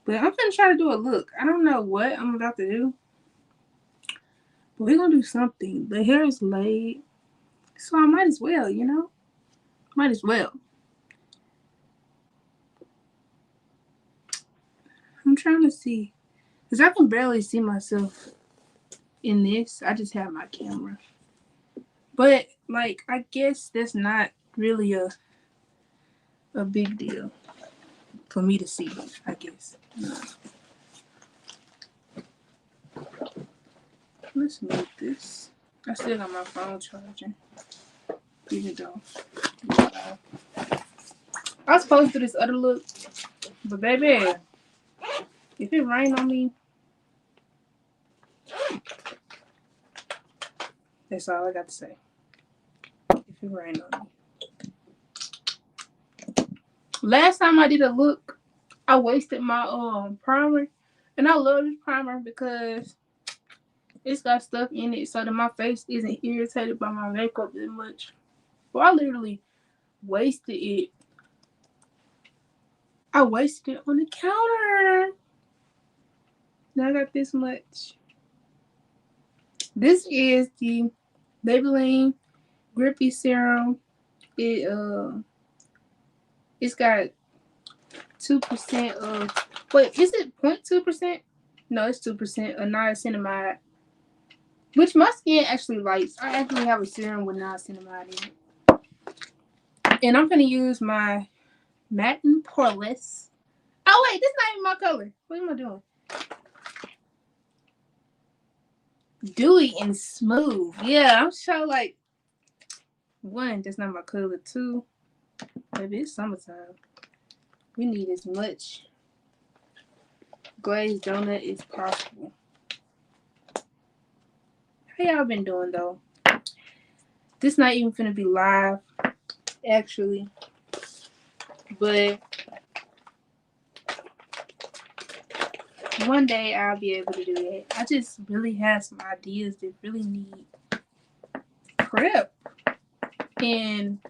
But I'm gonna try to do a look. I don't know what I'm about to do. But we're gonna do something. The hair is laid. So I might as well, you know? Might as well. I'm trying to see. Because I can barely see myself in this. I just have my camera. But, like, I guess that's not really a big deal for me to see, I guess. Let's move this. I still got my phone charging. Even though. I was supposed to do this other look. But, baby, if it rain on me, that's all I got to say. If it rain on me. Last time I did a look, I wasted my primer. And I love this primer because it's got stuff in it so that my face isn't irritated by my makeup that much. Well, I literally wasted it. I wasted it on the counter. Now I got this much. This is the Maybelline Grippy Serum. It's got 2% of, wait, is it 0.2%? No, it's 2% of niacinamide, which my skin actually likes. I actually have a serum with niacinamide in it. And I'm going to use my Matte and Poreless. Oh, wait, this is not even my color. What am I doing? Dewy and smooth. Yeah, I'm sure, like, one, that's not my color. Two, maybe it's summertime. We need as much glazed donut as possible. How y'all been doing, though? This not even finna be live, actually. But one day I'll be able to do that. I just really have some ideas that really need prep and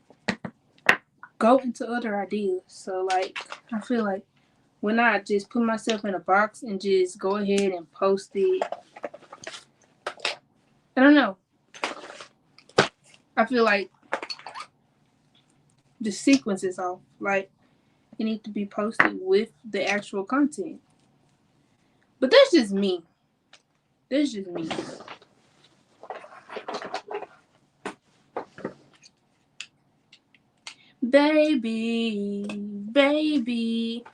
go into other ideas. So, like, I feel like when I just put myself in a box and just go ahead and post it, I don't know. I feel like the sequence is off. Like, it needs to be posted with the actual content. But that's just me. That's just me. Baby, baby,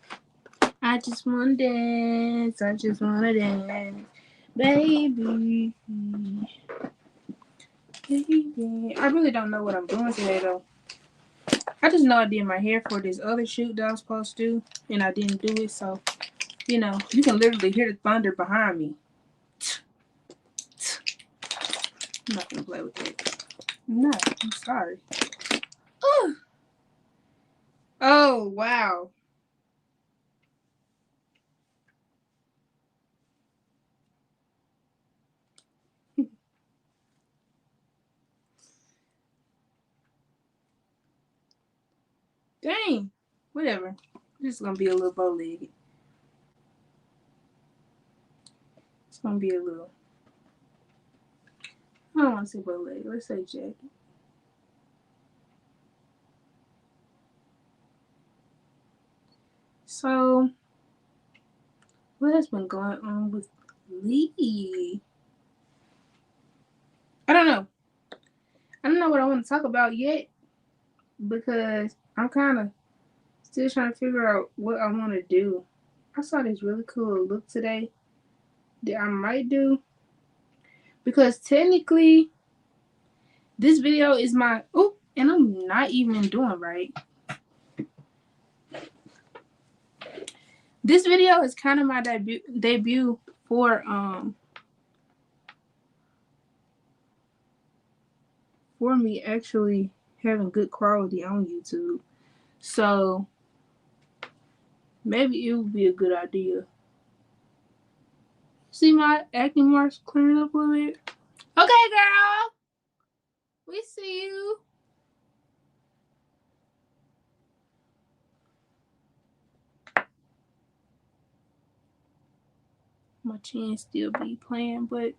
I just wanna dance. I just wanna dance. Baby, baby. I really don't know what I'm doing today, though. I just know I did my hair for this other shoot that I was supposed to do, and I didn't do it, so, you know, you can literally hear the thunder behind me. I'm not gonna play with that. No, I'm sorry. Ooh. Oh, wow. Dang. Whatever. This is gonna be a little bow-legged. It's gonna be a little. I don't want to say bow-legged. Let's say jacket. So, what has been going on with Lee? I don't know. I don't know what I want to talk about yet because I'm kind of still trying to figure out what I want to do. I saw this really cool look today that I might do because technically this video is my, oh, and I'm not even doing right. This video is kind of my debut for me actually having good quality on YouTube. So maybe it would be a good idea. See my acne marks clearing up a little bit? Okay, girl. We see you. My chin still be playing, but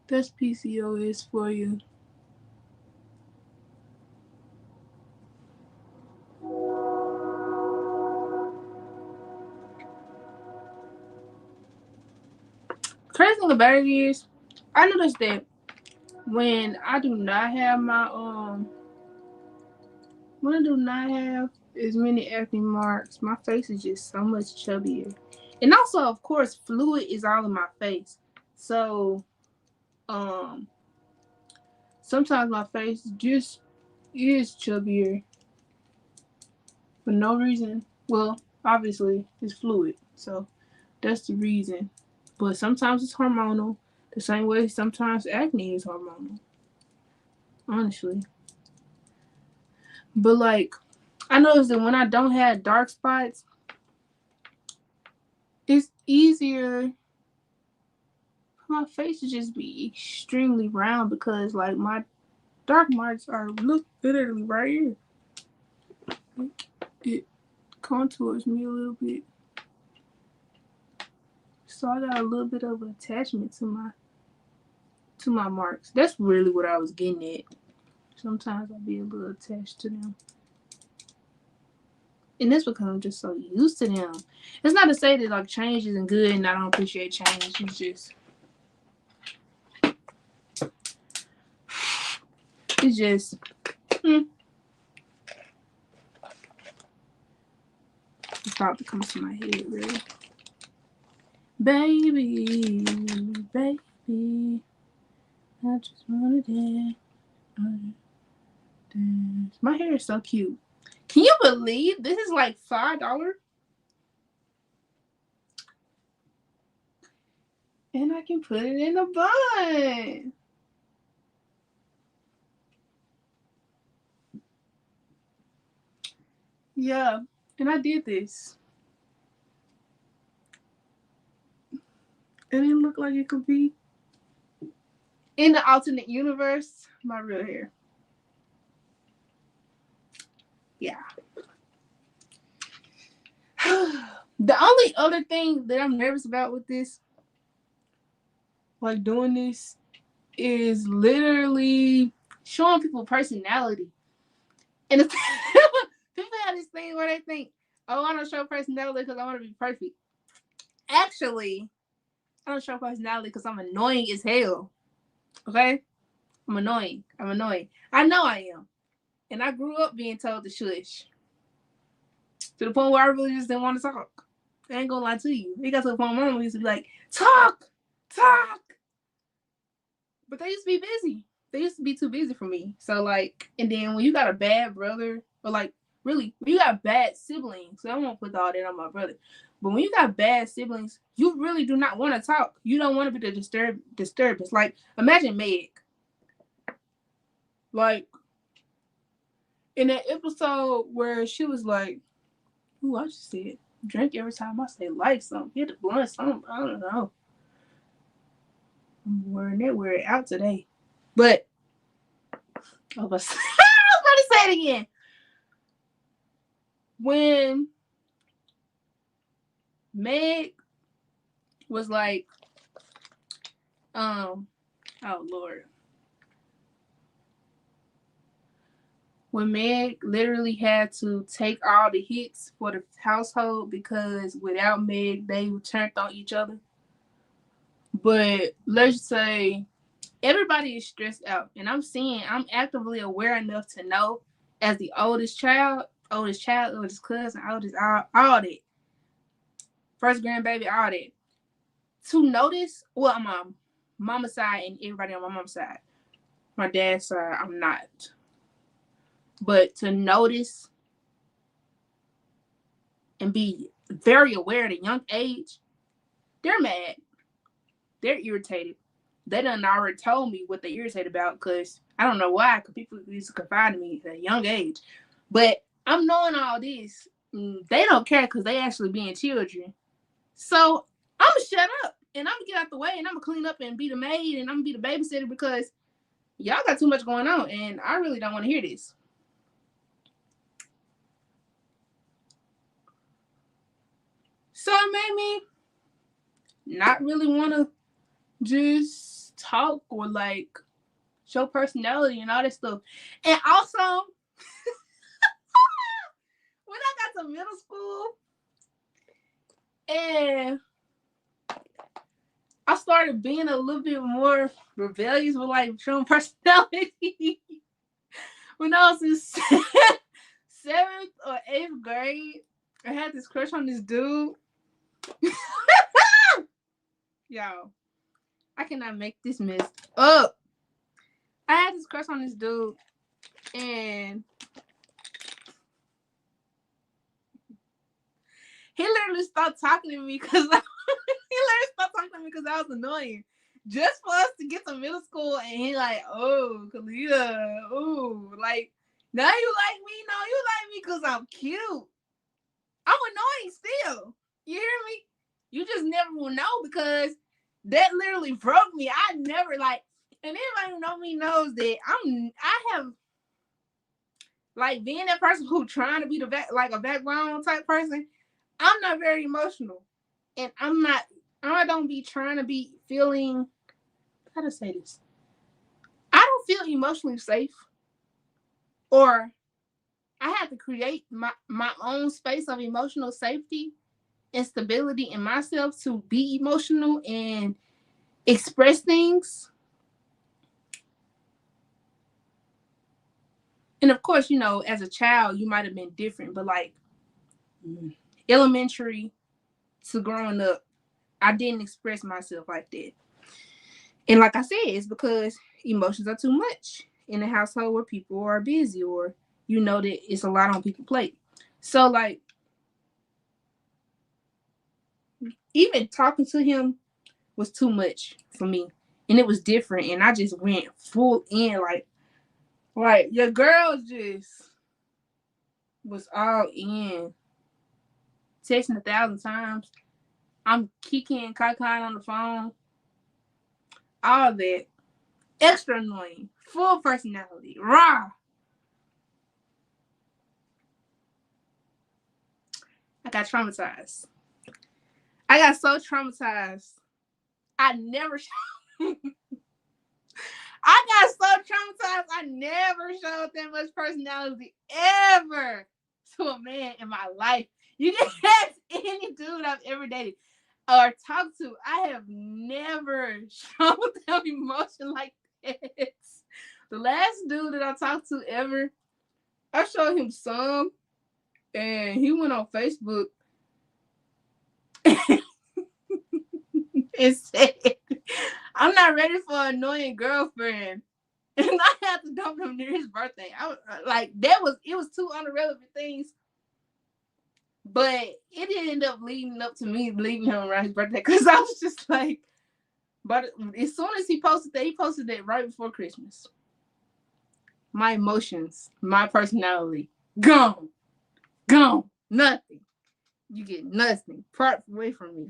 that's PCOS for you. Crazy thing about it is, I noticed that when I do not have when I do not have as many acne marks, my face is just so much chubbier. And also, of course, fluid is all in my face. So, um, sometimes my face just is chubbier for no reason. Well, obviously, it's fluid. So, that's the reason. But sometimes it's hormonal. The same way sometimes acne is hormonal. Honestly. But like, I noticed that when I don't have dark spots, it's easier for my face to just be extremely round because like my dark marks are look literally right here. It contours me a little bit. So I got a little bit of attachment to my marks. That's really what I was getting at. Sometimes I'll be a little attached to them. And that's because I'm just so used to them. It's not to say that like change isn't good and I don't appreciate change. It's just the thought that comes to my head really. Baby, baby, I just wanna dance. My hair is so cute. Can you believe this is like $5? And I can put it in a bun. Yeah, and I did this. And it looked like it could be in the alternate universe my real hair. Yeah. The only other thing that I'm nervous about with this, like doing this, is literally showing people personality. And it's, people have this thing where they think, oh, I don't show personality because I want to be perfect. Actually, I don't show personality because I'm annoying as hell. Okay? I'm annoying. I'm annoying. I know I am. And I grew up being told to shush. To the point where I really just didn't want to talk. I ain't gonna lie to you. It got to the point where my mom used to be like, talk! Talk! But they used to be busy. They used to be too busy for me. So like, and then when you got a bad brother, or like really, when you got bad siblings, so I won't put all that on my brother. But when you got bad siblings, you really do not want to talk. You don't want to be the disturbance. Like, imagine Meg. Like in that episode where she was like, ooh, I just said drink every time I say like something. Hit the blunt something. I don't know. I'm wearing that word out today. But I was about to say it again. When Meg was like, oh Lord. When Meg literally had to take all the hits for the household because without Meg, they turned on each other. But let's say everybody is stressed out. And I'm actively aware enough to know as the oldest oldest cousin, oldest, all that. First grandbaby, all that. To notice, well, I'm on mama's side and everybody on my mom's side. My dad's side, I'm not. But to notice and be very aware at a young age, they're mad. They're irritated. They done already told me what they irritated about because I don't know why, because people used to confide in me at a young age. But I'm knowing all this. They don't care because they actually being children. So I'm going to shut up and I'm going to get out the way and I'm going to clean up and be the maid and I'm going to be the babysitter because y'all got too much going on and I really don't want to hear this. So it made me not really want to just talk or like show personality and all that stuff. And also, when I got to middle school and I started being a little bit more rebellious with like showing personality. When I was in 7th or 8th grade, I had this crush on this dude. Yo, I cannot make this mess up. I had this crush on this dude, and he literally stopped talking to me because I was annoying. Just for us to get to middle school, and he like, oh, Kalita, oh, like, now you like me? No, you like me because I'm cute. I'm annoying still. You hear me? You just never will know because that literally broke me. I never like, and anybody who know me knows that I have like being that person who trying to be like a background type person. I'm not very emotional, and I don't be trying to be feeling. How to say this? I don't feel emotionally safe, or I have to create my own space of emotional safety and stability in myself to be emotional and express things. And of course, you know, as a child, you might have been different, but like elementary to growing up, I didn't express myself like that. And like I said, it's because emotions are too much in a household where people are busy or you know that it's a lot on people's plate. So like even talking to him was too much for me. And it was different. And I just went full in like your girl just was all in. Texting 1,000 times. I'm kicking Kai on the phone. All that. Extra annoying. Full personality. Raw. I got traumatized. I got so traumatized. I never I got so traumatized. I never showed that much personality ever to a man in my life. You can ask any dude I've ever dated or talked to. I have never shown them emotion like this. The last dude that I talked to ever, I showed him some, and he went on Facebook and said, I'm not ready for an annoying girlfriend. And I had to dump him near his birthday. I was like, it was two unrelevant things. But it didn't end up leading up to me leaving him around his birthday because I was just like, but as soon as he posted that right before Christmas. My emotions, my personality, gone. Gone. Nothing. You get nothing. Part away from me.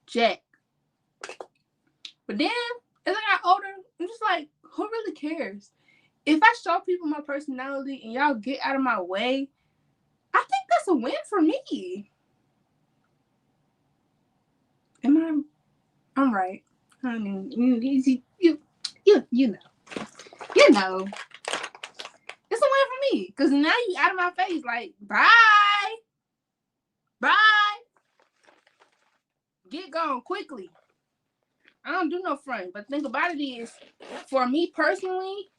Jack. But then, as I got older, I'm just like, who really cares? If I show people my personality and y'all get out of my way, I think that's a win for me. I'm right. I mean, you know. You know. It's a win for me. Because now you out of my face. Like, bye. Bye. Get gone quickly. I don't do no front. But the thing about it is, for me personally,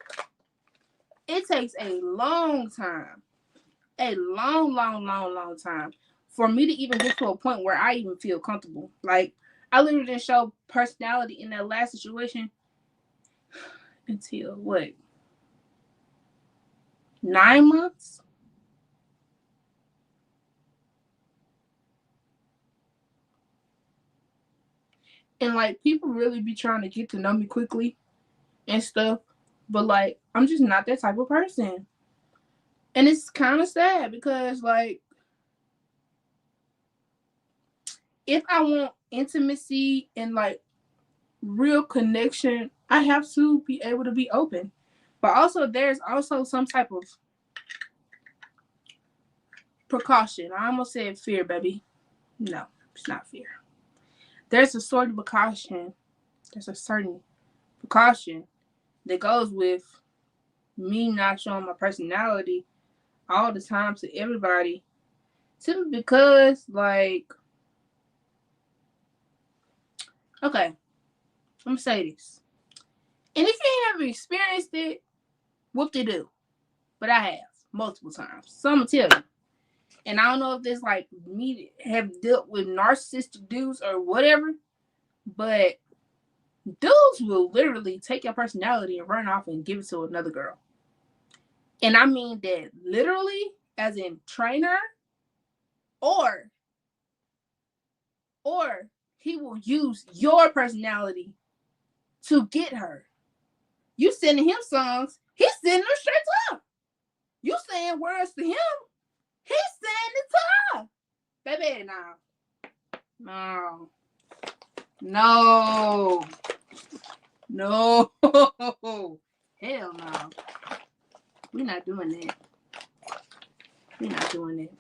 it takes a long time. A long time for me to even get to a point where I even feel comfortable. Like, I literally didn't show personality in that last situation until what? 9 months? And like people really be trying to get to know me quickly and stuff. But like I'm just not that type of person. And it's kind of sad because like if I want intimacy and like real connection, I have to be able to be open. But also there's also some type of precaution. I almost said fear, baby. No, it's not fear. There's a sort of precaution. There's a certain precaution that goes with me not showing my personality all the time to everybody. Simply because, like, okay, I'm gonna say this. And if you ain't ever experienced it, whoop-de-doo. But I have multiple times. So I'm gonna tell you. And I don't know if this like me have dealt with narcissistic dudes or whatever, but dudes will literally take your personality and run off and give it to another girl. And I mean that literally, as in trainer, or he will use your personality to get her. You sending him songs, he's sending them straight to her. You saying words to him, he's saying it to her. Baby, no. Hell no. We're not doing that.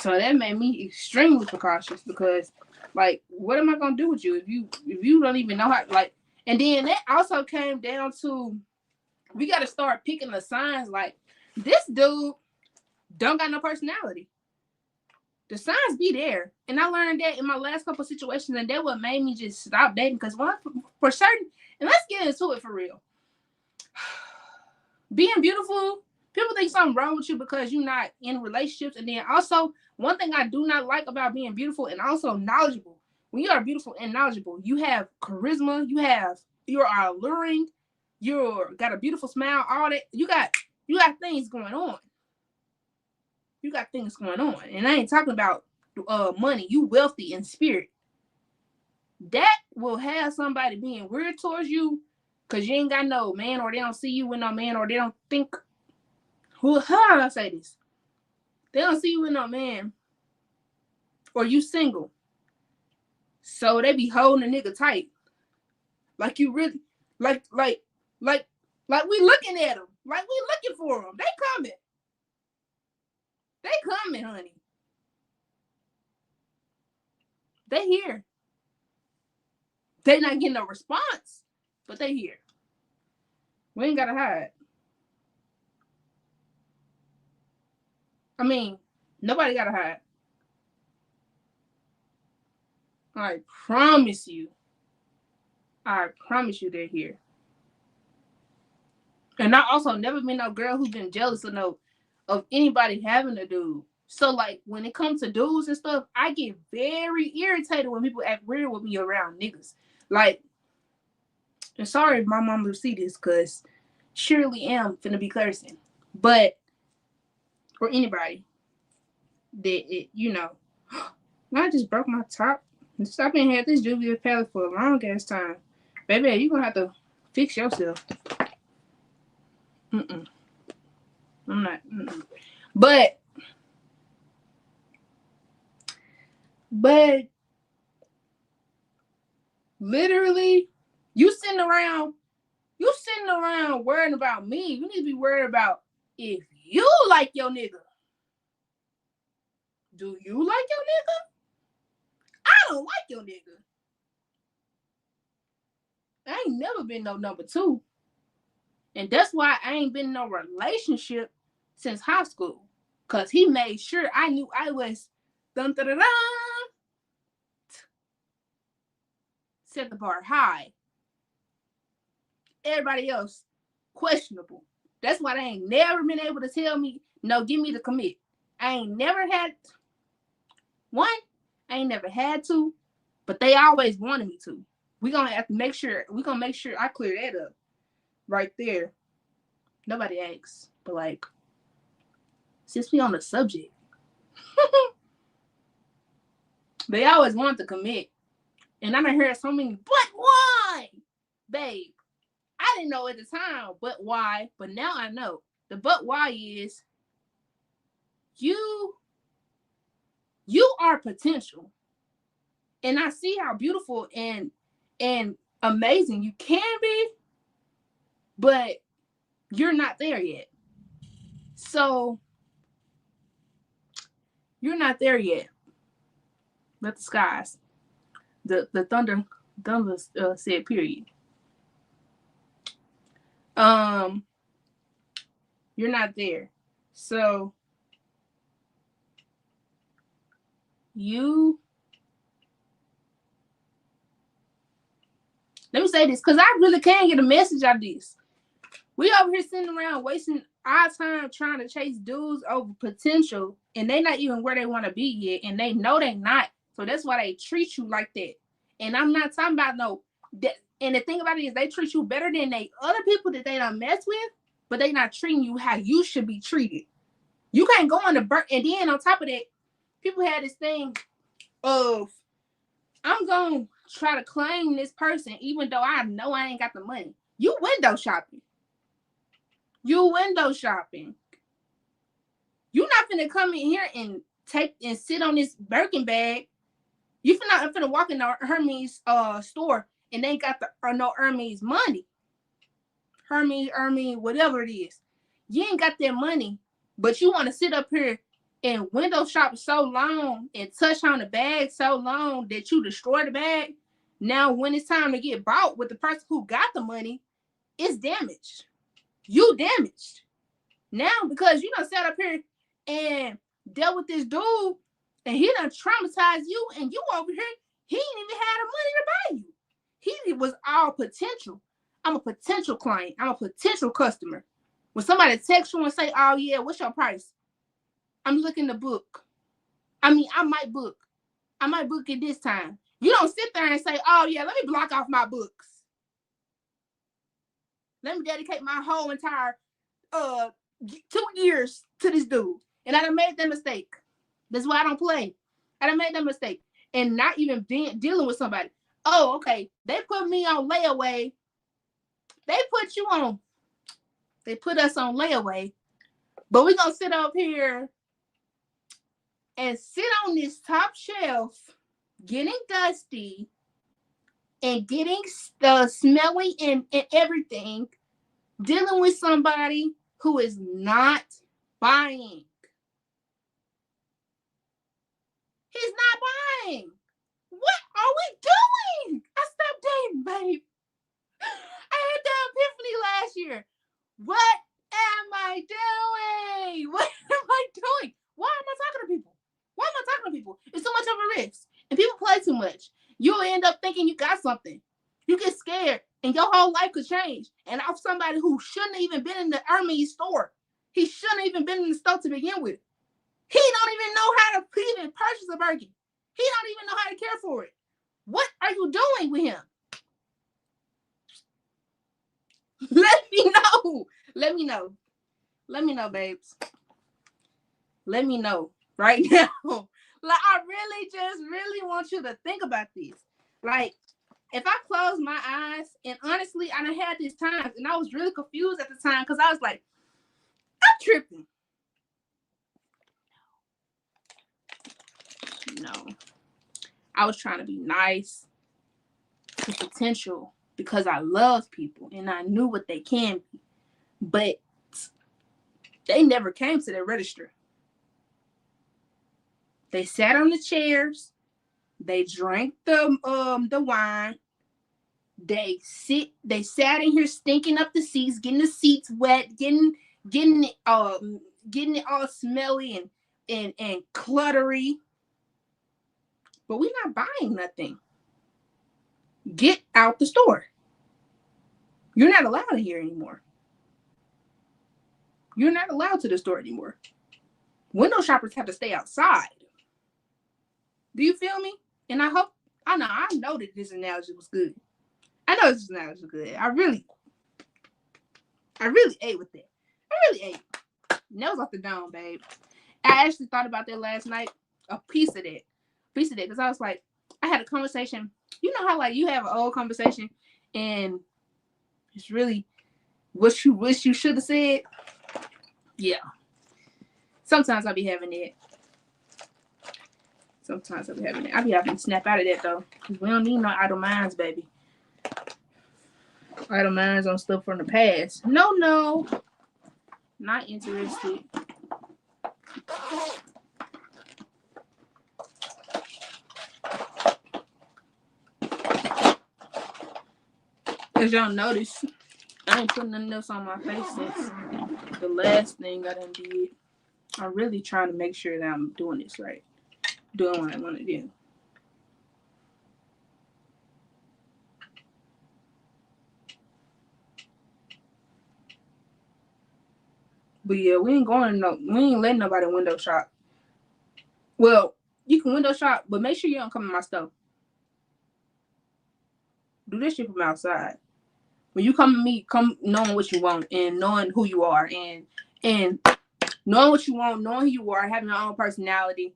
So that made me extremely precautious because, like, what am I gonna do with you if you don't even know how? Like, and then that also came down to we got to start picking the signs. Like, this dude don't got no personality. The signs be there, and I learned that in my last couple of situations, and that what made me just stop dating. Because for certain, and let's get into it for real. Being beautiful, people think something wrong with you because you're not in relationships. And then also, one thing I do not like about being beautiful and also knowledgeable. When you are beautiful and knowledgeable, you have charisma, you are alluring, you got a beautiful smile, all that. You got things going on. And I ain't talking about money. You wealthy in spirit. That will have somebody being weird towards you because you ain't got no man, or they don't see you with no man, or they don't think. How do I say this? They don't see you with no man, or you single. So they be holding a nigga tight. Like you really, like we looking at them. Like we looking for them. They coming, honey. They here. They not getting no response, but they here. We ain't gotta hide. I mean, nobody gotta hide. I promise you they're here. And I also never been no girl who's been jealous of anybody having a dude. So like when it comes to dudes and stuff, I get very irritated when people act weird with me around niggas. Like, and sorry if my mom will see this, cause surely am finna be cursing. But or anybody that I just broke my top. Stop and had this Juvia's palette for a long ass time. Baby, you gonna have to fix yourself. I'm not. But literally, you sitting around worrying about me. You need to be worried about if you like your nigga. Do you like your nigga? I don't like your nigga. I ain't never been no number two. And that's why I ain't been in no relationship since high school. Because he made sure I knew I was set the bar high. Everybody else, questionable. That's why they ain't never been able to tell me, no, give me the commit. I ain't never had to, but they always wanted me to. We're gonna have to make sure I clear that up right there. Nobody asks, but like, since we on the subject, they always want to commit. And I done heard so many, but why? Babe, I didn't know at the time, but why? But now I know. The but why is you are potential. And I see how beautiful and amazing you can be, but you're not there yet. So You're not there yet. But the skies. The thunder said period. You're not there. So you let me say this, because I really can't get a message out of this. We over here sitting around wasting our time trying to chase dudes over potential, and they not even where they want to be yet, and they know they not. So that's why they treat you like that. And I'm not talking about no that. And the thing about it is, they treat you better than they other people that they don't mess with, but they not treating you how you should be treated. You can't go on the burn. And then on top of that, people had this thing of, I'm gonna try to claim this person even though I know I ain't got the money. You window shopping. You window shopping. You not finna come in here and take and sit on this Birkin bag. You finna walk in the Hermes store and they ain't got the no Hermes money. Hermes, whatever it is. You ain't got that money, but you want to sit up here and window shop so long and touch on the bag so long that you destroy the bag. Now, when it's time to get bought with the person who got the money, it's damaged. You damaged. Now, because you done sat up here and dealt with this dude and he done traumatized you, and you over here, he ain't even had the money to buy you. He was all potential. I'm a potential client. I'm a potential customer. When somebody texts you and say, oh yeah, what's your price? I'm looking to book. I might book. I might book it this time. You don't sit there and say, oh yeah, let me block off my books. Let me dedicate my whole entire 2 years to this dude. And I done made that mistake. That's why I don't play. I done made that mistake. And not even dealing with somebody. Oh, okay. They put me on layaway. They put us on layaway. But we're going to sit up here and sit on this top shelf, getting dusty and getting smelly and everything, dealing with somebody who is not buying. He's not buying. What are we doing? I stopped dating, babe. I had the epiphany last year. What am I doing? What am I doing? Why am I talking to people? Why am I talking to people? It's too much of a risk. And people play too much. You'll end up thinking you got something. You get scared and your whole life could change. And off somebody who shouldn't even been in the Hermes store. He shouldn't even been in the store to begin with. He don't even know how to even purchase a Birkin. He don't even know how to care for it. What are you doing with him? Let me know. Let me know. Let me know, babes. Let me know right now. Like, I really want you to think about this. Like, if I close my eyes, and honestly, I done had these times, and I was really confused at the time because I was like, I'm tripping. No. I was trying to be nice to potential because I love people and I knew what they can be. But they never came to the register. They sat on the chairs. They drank the wine. They sat in here stinking up the seats, getting the seats wet, getting it all smelly and cluttery. But we're not buying nothing. Get out the store. You're not allowed in here anymore. You're not allowed to the store anymore. Window shoppers have to stay outside. Do you feel me? And I know that this analogy was good. I know this analogy was good. I really ate with that. I really ate. Nails off the dome, babe. I actually thought about that last night. A piece of that. Because I was like, I had a conversation. You know how like you have an old conversation and it's really what you wish you should have said? Yeah. Sometimes I be having that. I be having to snap out of that though. We don't need no idle minds, baby. Idle minds on stuff from the past. No. Not interested. As y'all notice, I ain't putting nothing else on my face since the last thing I done did. I'm really trying to make sure that I'm doing this right. Doing what I want to do. But yeah, we ain't letting nobody window shop. Well, you can window shop, but make sure you don't come in my stuff. Do this shit from outside. When you come to me, come knowing what you want and knowing who you are and knowing what you want, knowing who you are, having your own personality.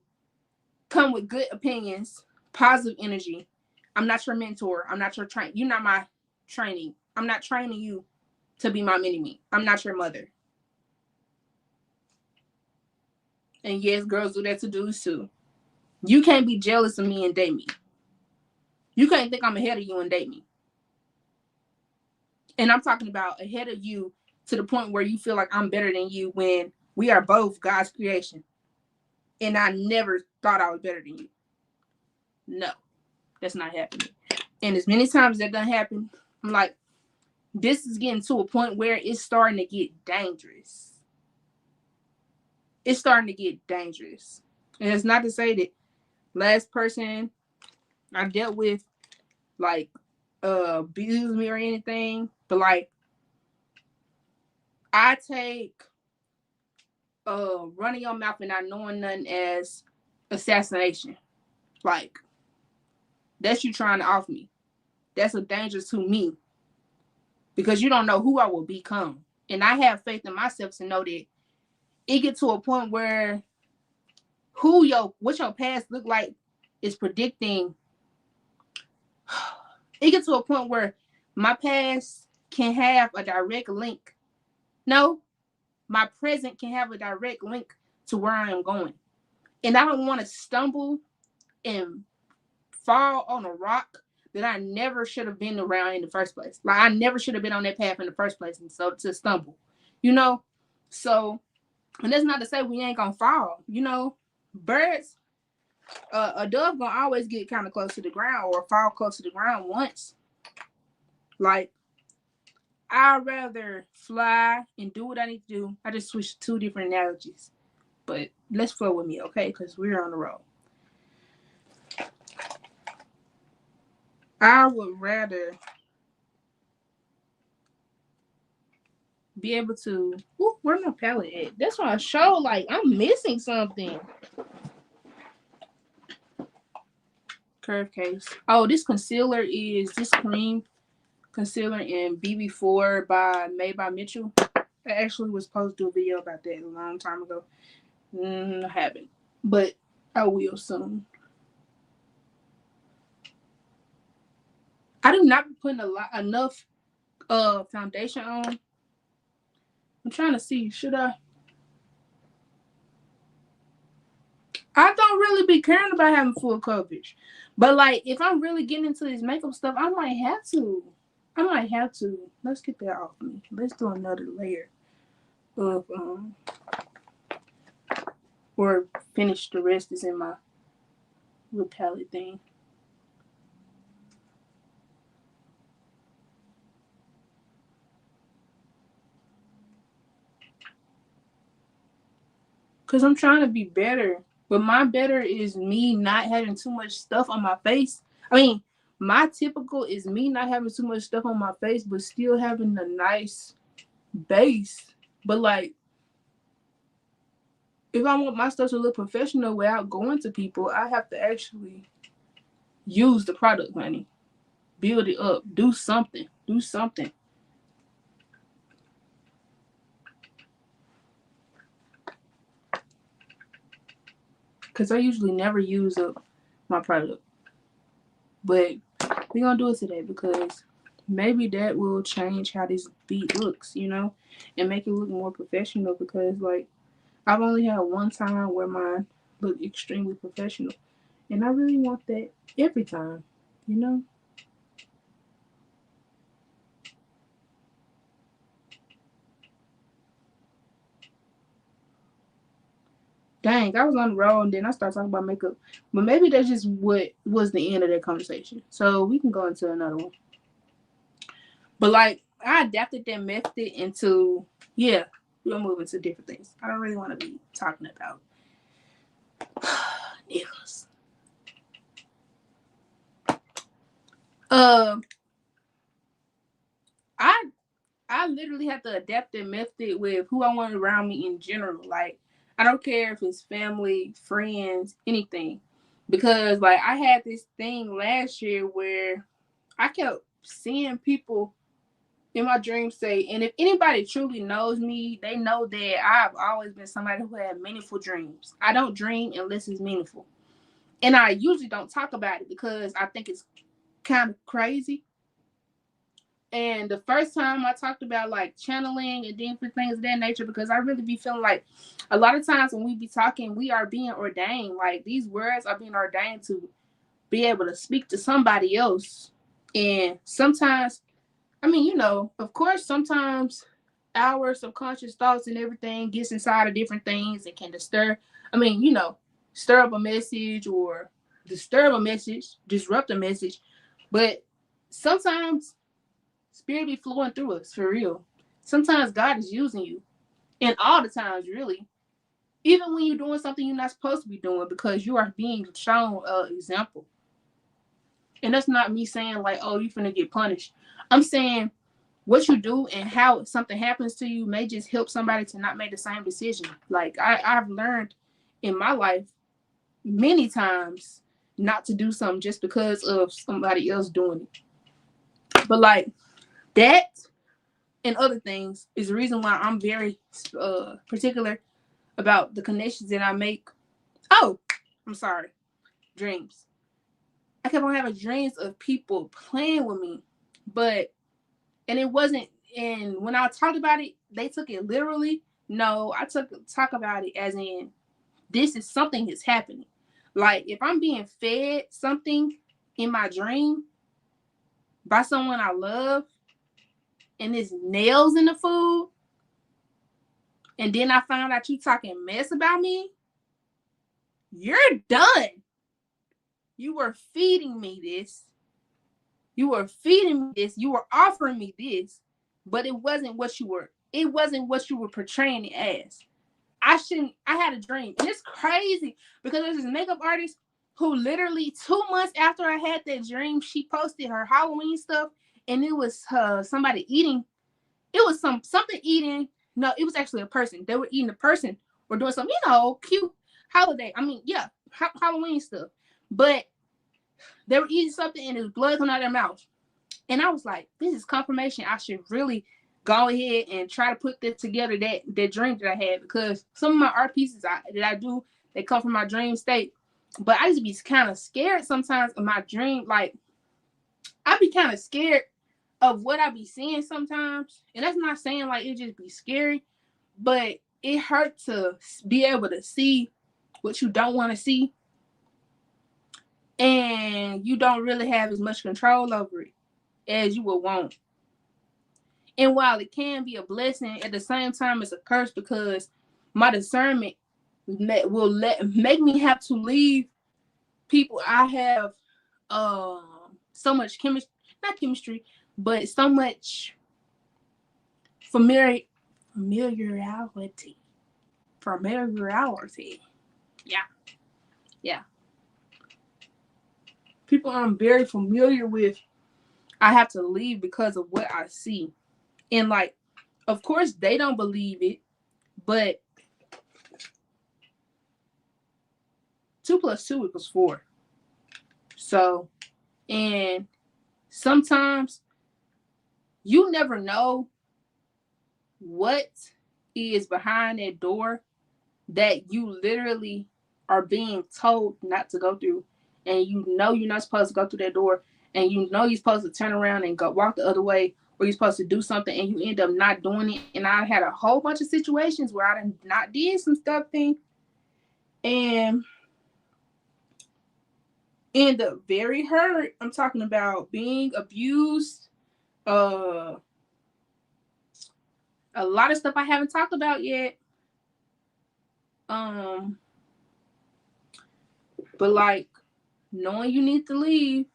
Come with good opinions, positive energy. I'm not your mentor. I'm not your train. You're not my training. I'm not training you to be my mini-me. I'm not your mother. And yes, girls do that to dudes too. You can't be jealous of me and date me. You can't think I'm ahead of you and date me. And I'm talking about ahead of you to the point where you feel like I'm better than you when we are both God's creation. And I never thought I was better than you. No, that's not happening. And as many times that doesn't happen, I'm like, this is getting to a point where it's starting to get dangerous. It's starting to get dangerous. And it's not to say that last person I dealt with like abused me or anything, but like I take running your mouth and not knowing nothing as assassination. Like that's you trying to off me. That's a danger to me because you don't know who I will become. And I have faith in myself to know that it get to a point where what your past look like is predicting. It gets to a point where my past can have a direct link. No, my present can have a direct link to where I am going. And I don't want to stumble and fall on a rock that I never should have been around in the first place. Like I never should have been on that path in the first place, and so to stumble, you know. So, and that's not to say we ain't gonna fall, you know. Birds, a dove gonna always get kind of close to the ground or fall close to the ground once. Like I'd rather fly and do what I need to do. I just switched two different analogies, but let's flow with me, okay? Because we're on the road. I would rather be able to. Ooh, where's my palette at? That's why I show like I'm missing something. Curve case. Oh, this concealer is this cream concealer in BB4 made by Mitchell. I actually was supposed to do a video about that a long time ago. I haven't, but I will soon. I do not be putting enough foundation on. I'm trying to see, should I? I don't really be caring about having full coverage. But like if I'm really getting into this makeup stuff, I might have to. Let's get that off me. Let's do another layer of or finish the rest is in my little palette thing. Cause I'm trying to be better. But my better is me not having too much stuff on my face. I mean, my typical is me not having too much stuff on my face, but still having a nice base. But like, if I want my stuff to look professional without going to people, I have to actually use the product, honey. Build it up. Do something. Because I usually never use up my product. But we're going to do it today because maybe that will change how this beat looks, you know, and make it look more professional because, like, I've only had one time where mine looked extremely professional. And I really want that every time, you know? Dang, I was on the road and then I started talking about makeup. But maybe that's just what was the end of that conversation. So we can go into another one. But like I adapted that method into we'll move into different things. I don't really want to be talking about niggas. Um, I I literally have to adapt that method with who I want around me in general. Like I don't care if it's family, friends, anything, because like I had this thing last year where I kept seeing people in my dreams say, and if anybody truly knows me, they know that I've always been somebody who had meaningful dreams. I don't dream unless it's meaningful. And I usually don't talk about it because I think it's kind of crazy. And the first time I talked about like channeling and different things of that nature, because I really be feeling like a lot of times when we be talking, we are being ordained. Like these words are being ordained to be able to speak to somebody else. And sometimes, I mean, of course, sometimes our subconscious thoughts and everything gets inside of different things and can disturb. I mean, stir up a message or disturb a message, disrupt a message. But sometimes spirit be flowing through us for real. Sometimes God is using you, and all the times, really. Even when you're doing something you're not supposed to be doing, because you are being shown an example. And that's not me saying like, oh, you're finna get punished. I'm saying what you do and how something happens to you may just help somebody to not make the same decision. Like I've learned in my life many times not to do something just because of somebody else doing it. But like that and other things is the reason why I'm very particular about the connections that I make. Oh, I'm sorry. Dreams. I kept on having dreams of people playing with me, but and it wasn't. And when I talked about it, they took it literally. No, I talk about it as in this is something that's happening. Like if I'm being fed something in my dream by someone I love, and there's nails in the food, and then I found out you talking mess about me, you're done. You were feeding me this. You were feeding me this. You were offering me this, but it wasn't what you were. It wasn't what you were portraying it as. I shouldn't. I had a dream, and it's crazy because there's this makeup artist who literally 2 months after I had that dream, she posted her Halloween stuff, and it was somebody eating. It was something eating. No, it was actually a person. They were eating a person or doing some, cute holiday. I mean, yeah, Halloween stuff. But they were eating something and there was blood coming out of their mouth. And I was like, this is confirmation. I should really go ahead and try to put this together, that dream that I had, because some of my art pieces that I do, they come from my dream state. But I used to be kind of scared sometimes of my dream. Like, I be kind of scared of what I be seeing sometimes. And that's not saying like it just be scary, but it hurt to be able to see what you don't want to see. And you don't really have as much control over it as you would want. And while it can be a blessing, at the same time it's a curse, because my discernment will make me have to leave people I have so much chemistry, not chemistry, but so much familiarity. Familiarity. Yeah. Yeah. People I'm very familiar with, I have to leave because of what I see. And like, of course they don't believe it, but 2 + 2 = 4. So, and sometimes you never know what is behind that door that you literally are being told not to go through. And you're not supposed to go through that door. And you're supposed to turn around and go walk the other way, or you're supposed to do something and you end up not doing it. And I had a whole bunch of situations where I not did some stuff thing and end up very hurt. I'm talking about being abused, a lot of stuff I haven't talked about yet. But like knowing you need to leave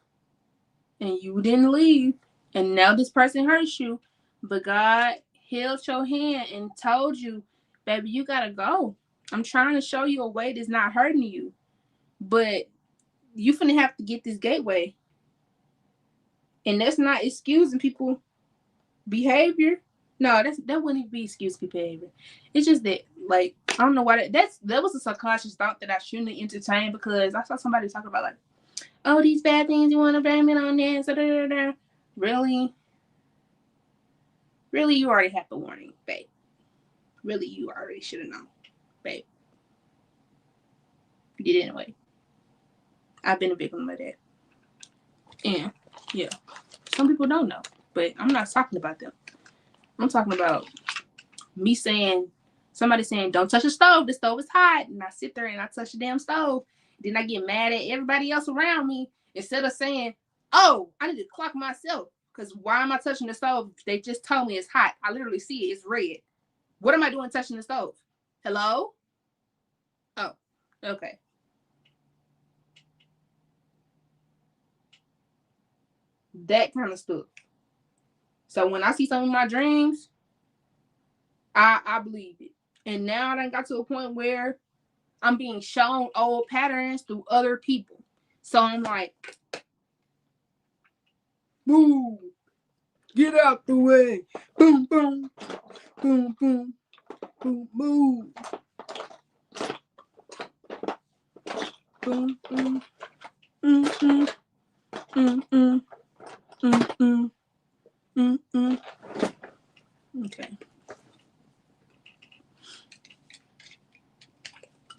and you didn't leave, And now this person hurts you, but God held your hand and told you, baby, you gotta go. I'm trying to show you a way that's not hurting you. But you finna have to get this gateway. And that's not excusing people behavior. No, that wouldn't be excusing behavior. It's just that, like, I don't know why that was a subconscious thought that I shouldn't entertain, because I saw somebody talking about, like, oh, these bad things you want to blame it on this. Really? Really, you already had the warning, babe. Really, you already should have known, babe. You did anyway. I've been a victim of that. And, yeah, some people don't know, but I'm not talking about them. I'm talking about me saying, somebody saying, don't touch the stove is hot. And I sit there and I touch the damn stove. Then I get mad at everybody else around me instead of saying, oh, I need to clock myself. Because why am I touching the stove? They just told me it's hot. I literally see it. It's red. What am I doing touching the stove? Hello? Oh, okay. That kind of stuff. So when I see some of my dreams, I believe it. And now I done got to a point where I'm being shown old patterns through other people. So I'm like, boom, get out the way. Boom, boom, boom, boom, boom, boom. Boom, boom, mm, mm, mm. Okay.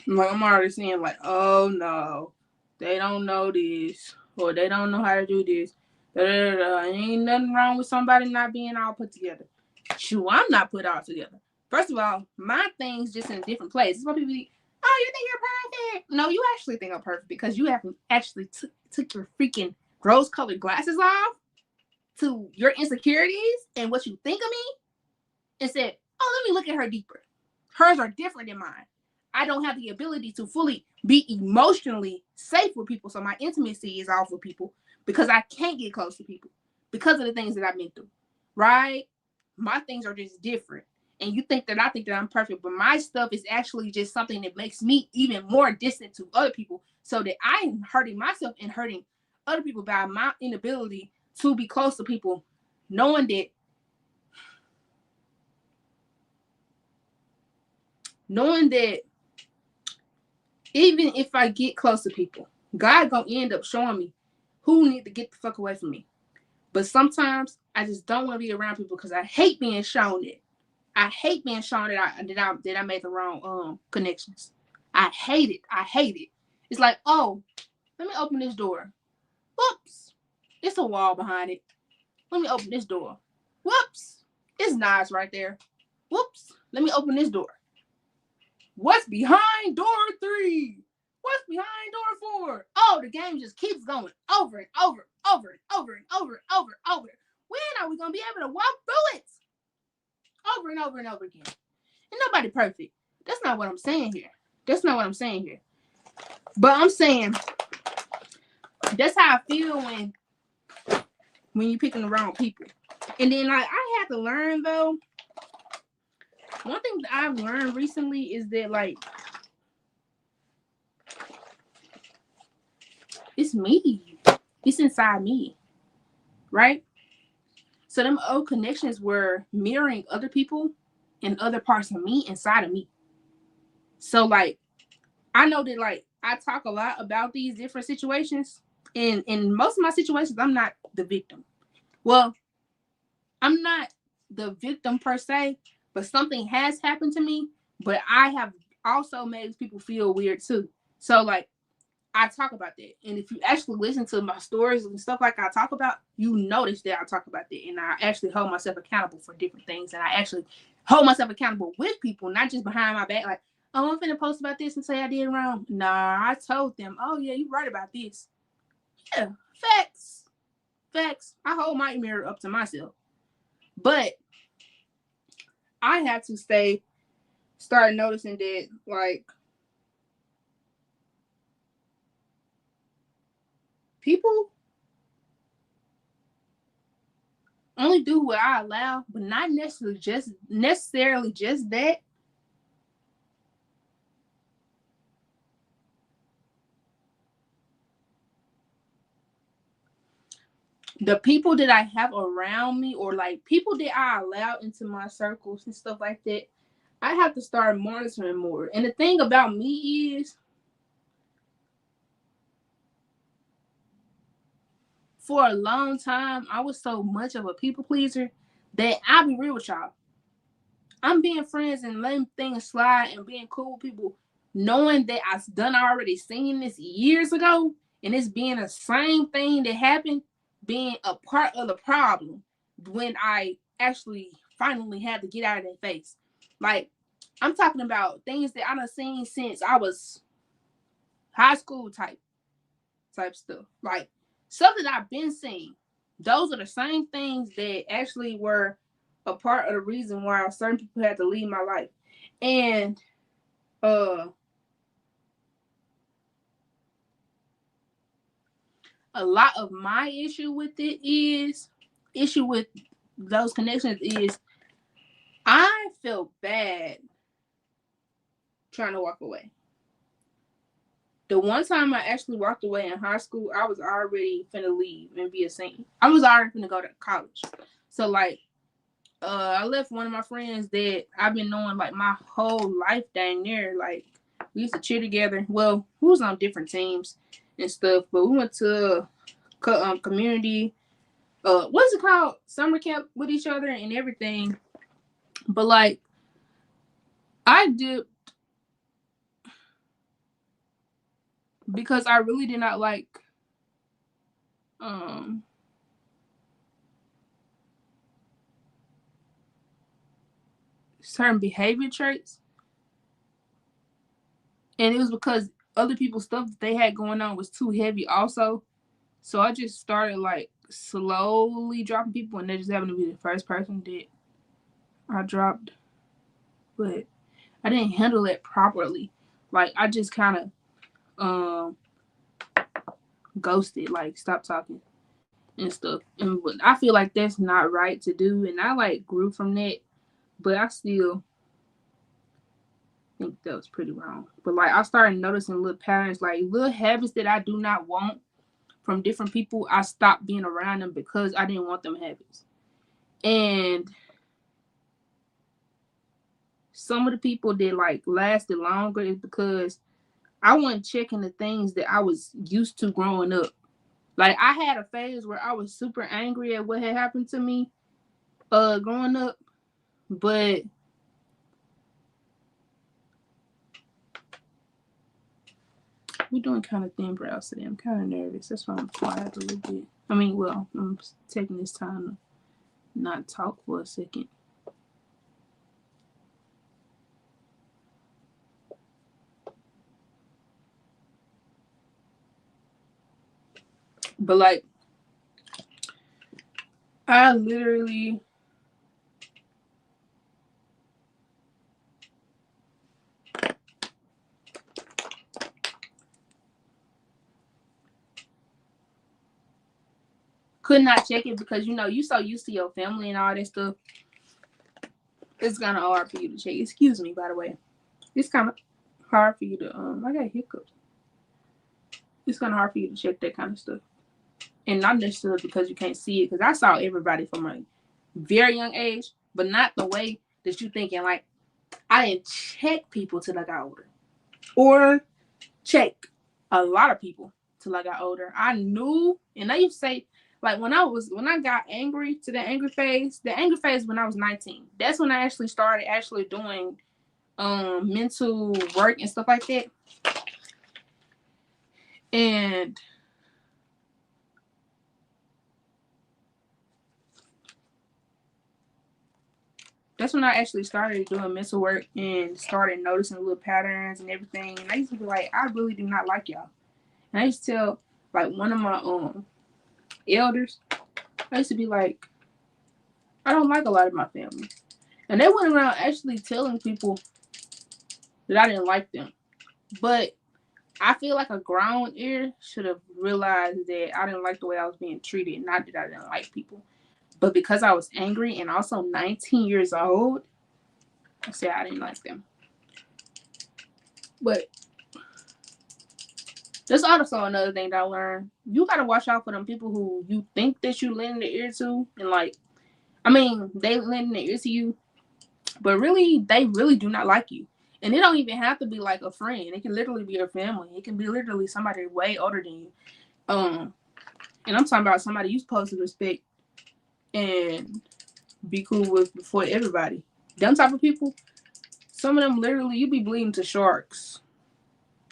Like, I'm already seeing, like, oh no, they don't know this, or they don't know how to do this. Ain't nothing wrong with somebody not being all put together. Shoot, I'm not put all together. First of all, my thing's just in a different place. It's why people be, oh, you think you're perfect? No, you actually think I'm perfect because you haven't actually took your freaking rose-colored glasses off to your insecurities and what you think of me and said, oh, let me look at her deeper. Hers are different than mine. I don't have the ability to fully be emotionally safe with people, so my intimacy is off with people because I can't get close to people because of the things that I've been through, right? My things are just different. And you think that I think that I'm perfect, but my stuff is actually just something that makes me even more distant to other people, so that I'm hurting myself and hurting other people by my inability to be close to people, knowing that even if I get close to people, God gonna end up showing me who need to get the fuck away from me. But sometimes I just don't want to be around people because I hate being shown it. I hate being shown that I made the wrong connections. I hate it. I hate it. It's like, oh, let me open this door. Whoops. It's a wall behind it. Let me open this door. Whoops. It's nice right there. Whoops. Let me open this door. What's behind door 3? What's behind door 4? Oh, the game just keeps going over and over, over and over and over and over and over. When are we gonna be able to walk through it? Over and over and over again. And nobody perfect. That's not what I'm saying here. That's not what I'm saying here. But I'm saying that's how I feel when you're picking the wrong people. And then, like, I had to learn, though. One thing that I've learned recently is that, like, it's me. It's inside me. Right? So them old connections were mirroring other people and other parts of me inside of me. So, like, I know that, like, I talk a lot about these different situations. And in most of my situations, I'm not the victim. Well, I'm not the victim per se, but something has happened to me. But I have also made people feel weird too. So, like, I talk about that. And if you actually listen to my stories and stuff like I talk about, you notice that I talk about that. And I actually hold myself accountable for different things. And I actually hold myself accountable with people, not just behind my back. Like, oh, I'm finna post about this and say I did wrong. Nah, I told them, oh, yeah, you're right about this. Yeah, facts. Facts. I hold my mirror up to myself. But I have to start noticing that, like, people only do what I allow, but not necessarily just that. The people that I have around me, or like people that I allow into my circles and stuff like that, I have to start monitoring more. And the thing about me is, for a long time, I was so much of a people pleaser that I'll be real with y'all. I'm being friends and letting things slide and being cool with people, knowing that I've done already seen this years ago, and it's being the same thing that happened, being a part of the problem when I actually finally had to get out of their face. Like, I'm talking about things that I done seen since I was high school type stuff. Like stuff that I've been seeing. Those are the same things that actually were a part of the reason why certain people had to leave my life. And uh a lot of my issue with those connections is I felt bad trying to walk away. The one time I actually walked away in high school, I was already finna leave and be a senior. I was already finna go to college. So like I left one of my friends that I've been knowing like my whole life dang near. Like we used to cheer together. Well, we was on different teams and stuff, but we went to community. What's it called? Summer camp with each other and everything. But like I did because I really did not like um certain behavior traits, and it was because other people's stuff that they had going on was too heavy also. So I just started like slowly dropping people, and they just happened to be the first person that I dropped. But I didn't handle it properly. Like I just kind of ghosted, like stopped talking and stuff. And I feel like that's not right to do, and I like grew from that. But I still think that was pretty wrong. But like I started noticing little patterns, like little habits that I do not want from different people. I stopped being around them because I didn't want them habits. And some of the people that like lasted longer is because I wasn't checking the things that I was used to growing up. Like I had a phase where I was super angry at what had happened to me growing up, but we're doing kind of thin brows today. I'm kind of nervous. That's why I'm quiet a little bit. I mean, well, I'm taking this time to not talk for a second. But like, I literally could not check it because you so used to your family and all that stuff. It's kind of hard for you to check. Excuse me, by the way. It's kind of hard for you to I got hiccups. It's kind of hard for you to check that kind of stuff, and not necessarily because you can't see it. Because I saw everybody from a very young age, but not the way that you thinking. Like I didn't check people till I got older, or check a lot of people till I got older. I knew, and I used to say, like when I got angry to the angry phase when I was 19. That's when I actually started doing mental work and stuff like that. And that's when I actually started doing mental work and started noticing little patterns and everything. And I used to be like, I really do not like y'all. And I used to tell like one of my elders, I used to be like, I don't like a lot of my family. And they went around actually telling people that I didn't like them. But I feel like a grown ear should have realized that I didn't like the way I was being treated, not that I didn't like people. But because I was angry and also 19 years old, I said I didn't like them. But that's also another thing that I learned. You gotta watch out for them people who you think that you lend the ear to, and like, I mean, they lend the ear to you, but really, they really do not like you. And it don't even have to be like a friend. It can literally be your family. It can be literally somebody way older than you. And I'm talking about somebody you're supposed to respect and be cool with before everybody. Them type of people, some of them literally you be bleeding to sharks.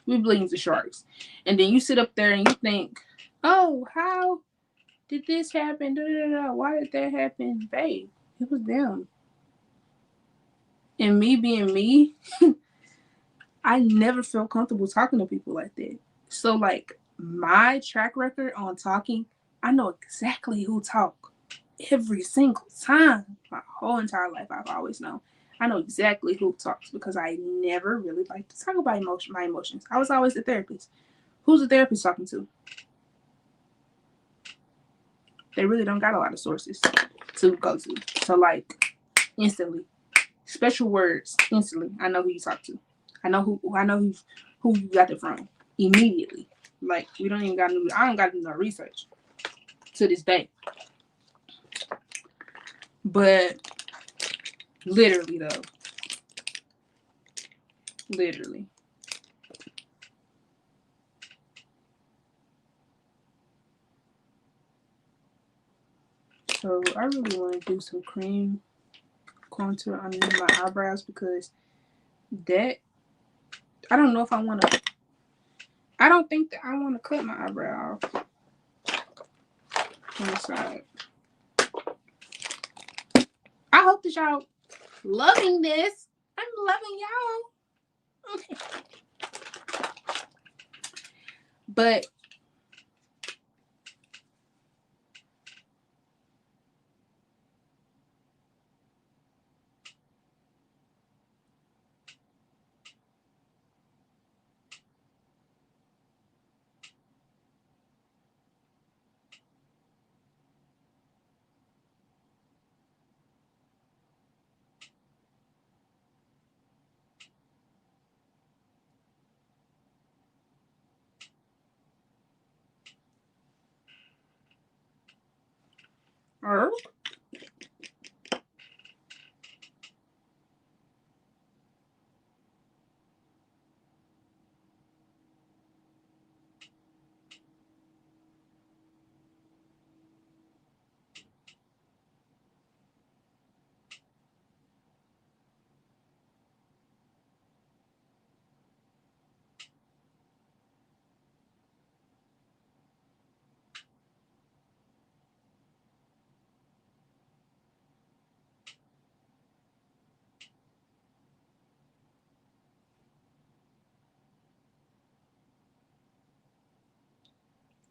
We bleeding to sharks. And then you sit up there and you think, oh, how did this happen? Da, da, da. Why did that happen? Babe, it was them. And me being me, I never felt comfortable talking to people like that. So like my track record on talking, I know exactly who talk every single time. My whole entire life, I've always known. I know exactly who talks because I never really liked to talk about my emotions. I was always the therapist. Who's the therapist talking to? They really don't got a lot of sources to go to. So like instantly, special words instantly. I know who you talk to. I know who you got it from immediately. Like we don't even got to do. I don't got to do no research to this day. But literally though, literally. So I really want to do some cream contour under my eyebrows because that I don't know if I want to. I don't think that I want to cut my eyebrow off on the side. I hope that y'all loving this. I'm loving y'all. But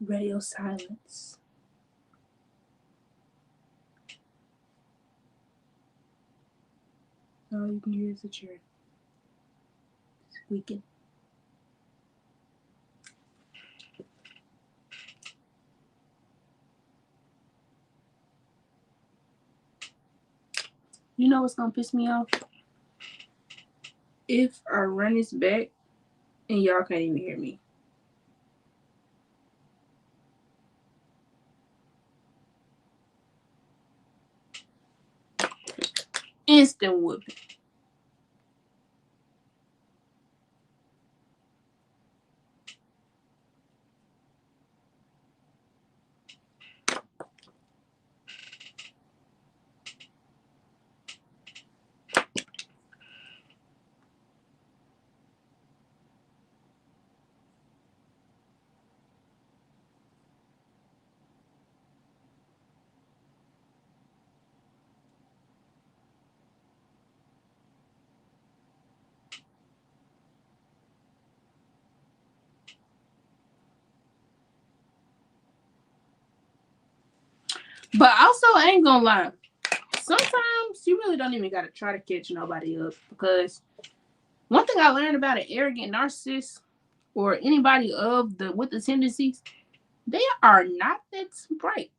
radio silence. All you can hear is a chair squeaking. You know what's gonna piss me off? If I run this back and y'all can't even hear me. Instant whooping. But also, I ain't gonna lie. Sometimes you really don't even gotta try to catch nobody up because one thing I learned about an arrogant narcissist or anybody of the with the tendencies, they are not that bright.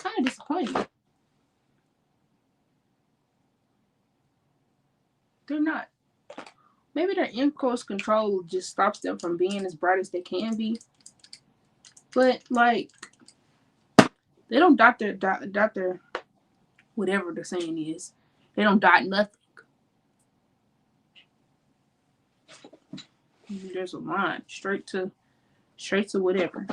kind of disappointing. They're not. Maybe their impulse control just stops them from being as bright as they can be. But like, they don't dot their whatever the saying is. They don't dot nothing. There's a line straight to whatever.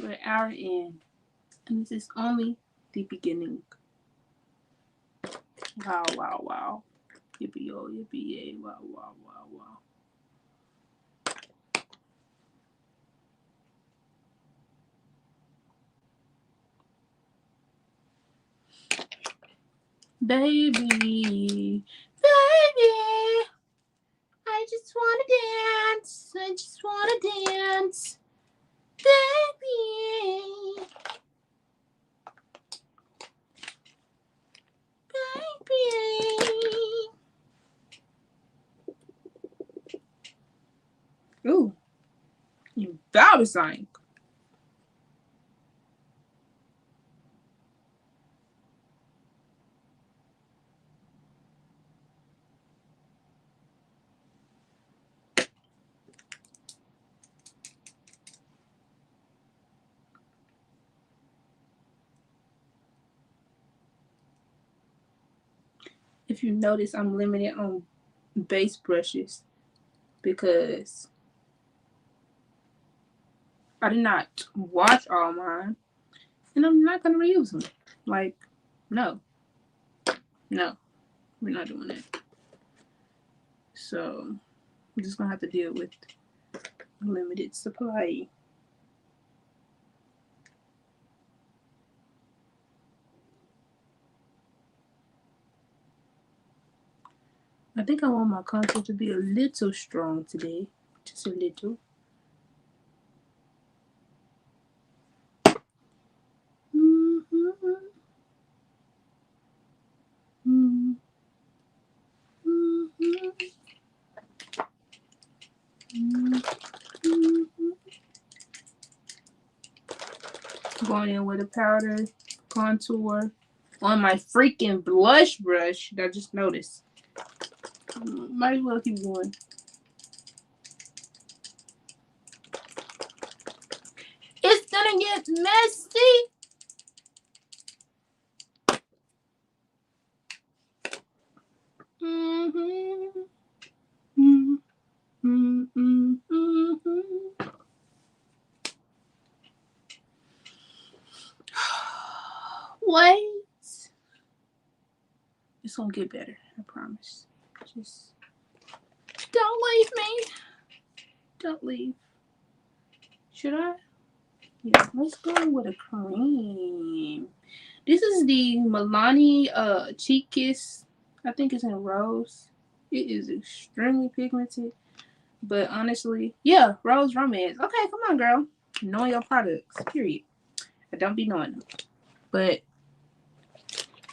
We're an hour in, and this is only the beginning. Wow, wow, wow. Yippee yo, yippee yay, wow, wow, wow, wow. Baby, I just wanna dance. I just wanna dance. Baby. Baby. Ooh. You embarrassing. If you notice, I'm limited on base brushes because I did not wash all mine, and I'm not gonna reuse them. Like, no, we're not doing that. So I'm just gonna have to deal with limited supply. I think I want my contour to be a little strong today, just a little. Going in with a powder contour on my freaking blush brush that I just noticed. Might as well keep going. It's gonna get messy. Wait. It's gonna get better, I promise. Just don't leave me. Don't leave. Should I? Yeah, let's go with a cream. This is the Milani Cheek Kiss. I think it's in rose. It is extremely pigmented. But honestly, yeah, Rose Romance. Okay, come on, girl. Know your products, period. I don't be knowing them. But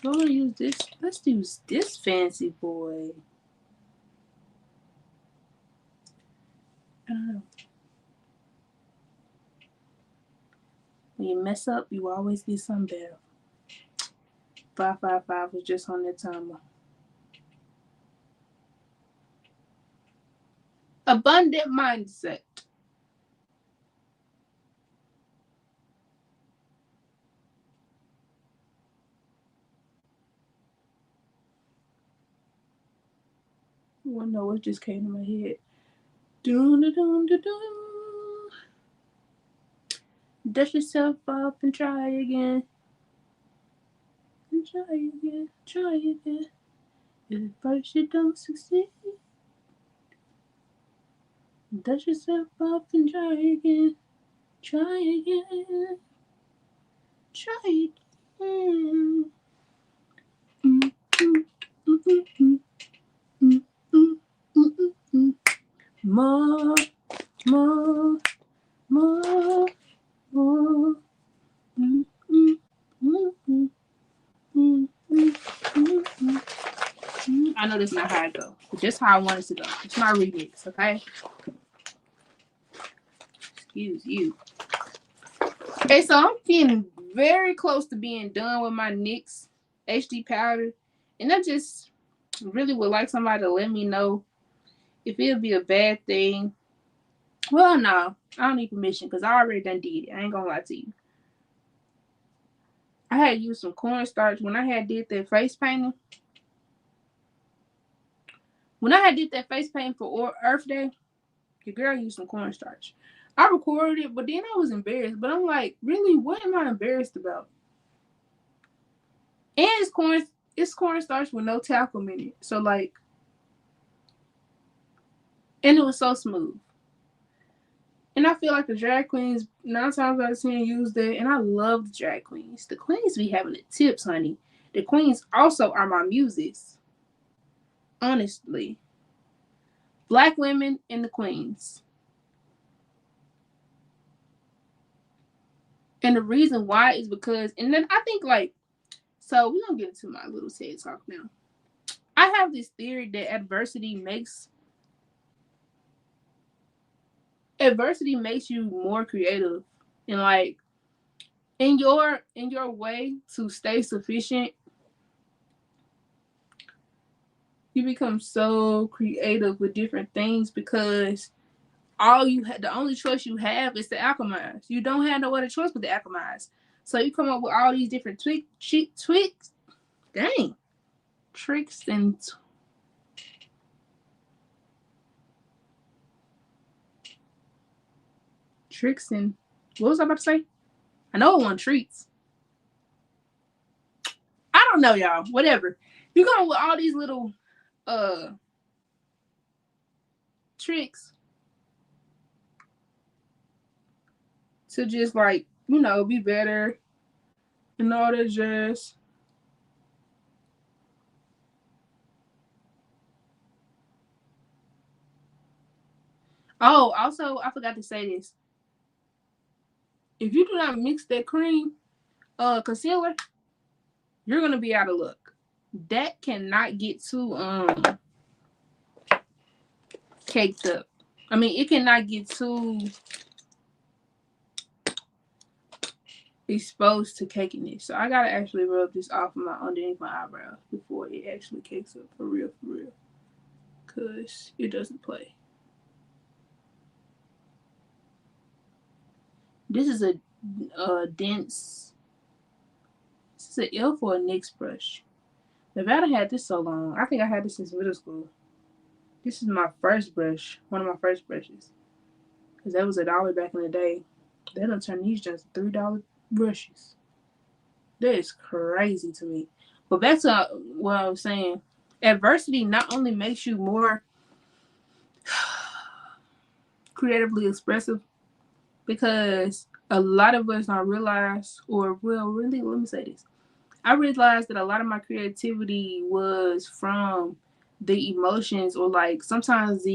I'm gonna use this. Let's use this fancy boy. I don't know. When you mess up, you always get something better. 555 was just on that timer. Abundant mindset. I don't know what just came to my head. Dust yourself up and try again. And try again. Try again. If at first you don't succeed, dust yourself off and try again. Try again. Try again. Mm, mm, mm, mm, mm, mm, mm, mm, mm. More, more, more, more. Mm, mm, mm, mm, mm, mm, mm, mm. I know this is not how it goes, but just how I want it to go. It's my remix, okay? Excuse you. Okay, so I'm getting very close to being done with my NYX HD powder, and I just really would like somebody to let me know if it'll be a bad thing. Well, no, I don't need permission because I already done did it. I ain't gonna lie to you. I had used some cornstarch when I had did that face painting. When I had did that face painting for Earth Day, your girl used some cornstarch. I recorded it, but then I was embarrassed. But I'm like, really, what am I embarrassed about? And it's cornstarch with no talcum in it. So like, and it was so smooth. And I feel like the drag queens 9 times out of 10 use that, and I love the drag queens. The queens be having the tips, honey. The queens also are my muses. Honestly, black women and the queens. And the reason why is because, and then I think like, so we're gonna get into my little TED talk now. I have this theory that adversity makes you more creative, and like in your way to stay sufficient, you become so creative with different things because the only choice you have is to alchemize. You don't have no other choice but to alchemize. So you come up with all these different tricks and tricks and what was I about to say? I know I want treats. I don't know, y'all. Whatever. You come up with all these little tricks to just like, be better and all that jazz. Oh, also I forgot to say this. If you do not mix that cream concealer, you're gonna be out of luck. That cannot get too caked up. I mean, it cannot get too exposed to cakiness. So I gotta actually rub this off of underneath my eyebrows before it actually cakes up for real, cause it doesn't play. This is a dense. This is an e.l.f. or a NYX brush. Nevada had this so long. I think I had this since middle school. This is my first brush, one of my first brushes, cause that was $1 back in the day. They done turned these just $3 brushes. That is crazy to me. But back to what I was saying, adversity not only makes you more creatively expressive, because a lot of us don't realize, or well, really, let me say this. I realized that a lot of my creativity was from the emotions, or like sometimes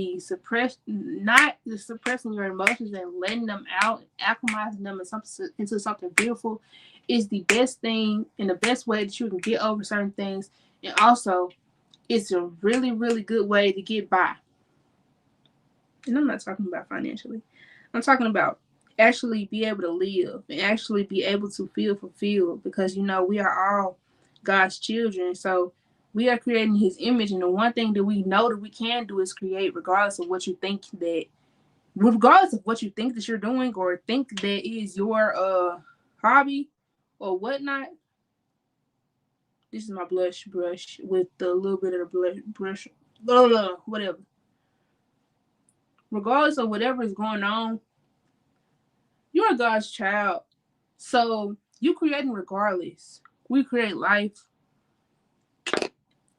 not the suppressing your emotions and letting them out, alchemizing them into something beautiful is the best thing and the best way that you can get over certain things. And also, it's a really, really good way to get by. And I'm not talking about financially. I'm talking about actually be able to live and actually be able to feel fulfilled, because we are all God's children. So we are creating his image, and the one thing that we know that we can do is create, regardless of what you think that you're doing or think that is your hobby or whatnot. This is my blush brush with a little bit of the brush, whatever. Regardless of whatever is going on, you're God's child. So you creating regardless. We create life.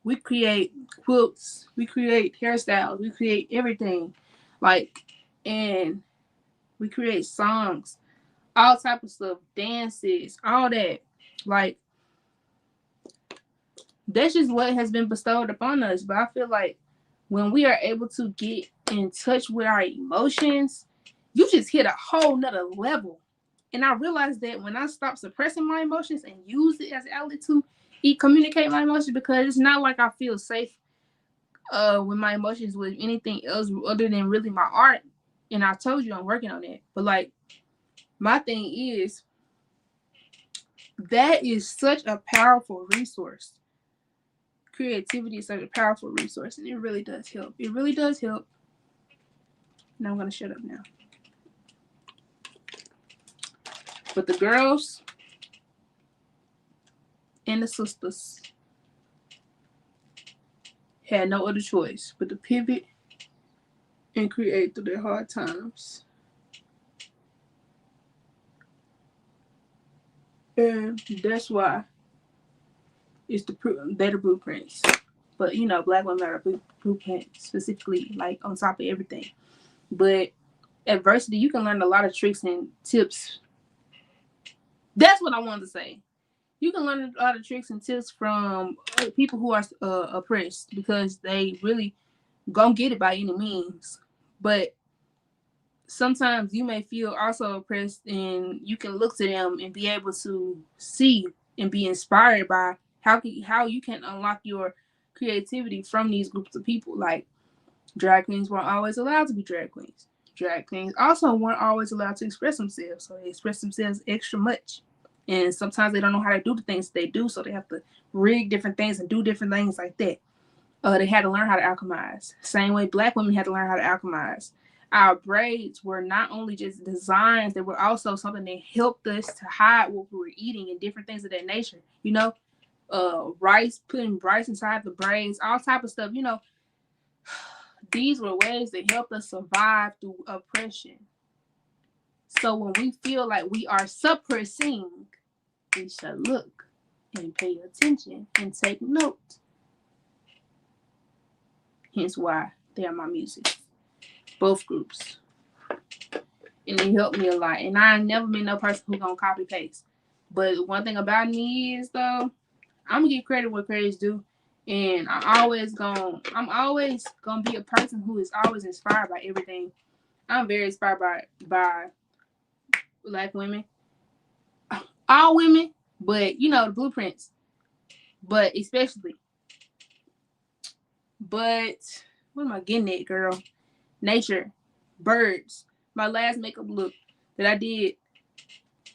We create quilts, we create hairstyles, we create everything. Like, and we create songs, all type of stuff, dances, all that. Like, that's just what has been bestowed upon us. But I feel like when we are able to get in touch with our emotions, you just hit a whole nother level. And I realized that when I stop suppressing my emotions and use it as an outlet to communicate my emotions, because it's not like I feel safe with my emotions with anything else other than really my art. And I told you I'm working on it. But like, my thing is, that is such a powerful resource. Creativity is such a powerful resource, and it really does help. It really does help. Now I'm gonna shut up now. But the girls and the sisters had no other choice but to pivot and create through their hard times. And that's why it's they're the blueprints. But you know, black women are a blueprint specifically, like on top of everything. But adversity, you can learn a lot of tricks and tips. That's what I wanted to say. You can learn a lot of tricks and tips from people who are oppressed, because they really gonna get it by any means. But sometimes you may feel also oppressed, and you can look to them and be able to see and be inspired by how you can unlock your creativity from these groups of people. Like, drag queens weren't always allowed to be drag queens. Drag queens also weren't always allowed to express themselves, so they express themselves extra much. And sometimes they don't know how to do the things they do, so they have to rig different things and do different things like that. They had to learn how to alchemize. Same way black women had to learn how to alchemize. Our braids were not only just designs, they were also something that helped us to hide what we were eating and different things of that nature. You know, rice, putting rice inside the braids, all type of stuff. You know, these were ways that helped us survive through oppression. So when we feel like we are suppressing, we should look and pay attention and take note. Hence why they are my music. Both groups. And it helped me a lot. And I ain't never been no person who gonna copy paste. But one thing about me is though, I'm gonna give credit where credit's due. And I'm always gonna be a person who is always inspired by everything. I'm very inspired by black women. All women, but you know, the blueprints. But especially. But what am I getting at, girl? Nature. Birds. My last makeup look that I did,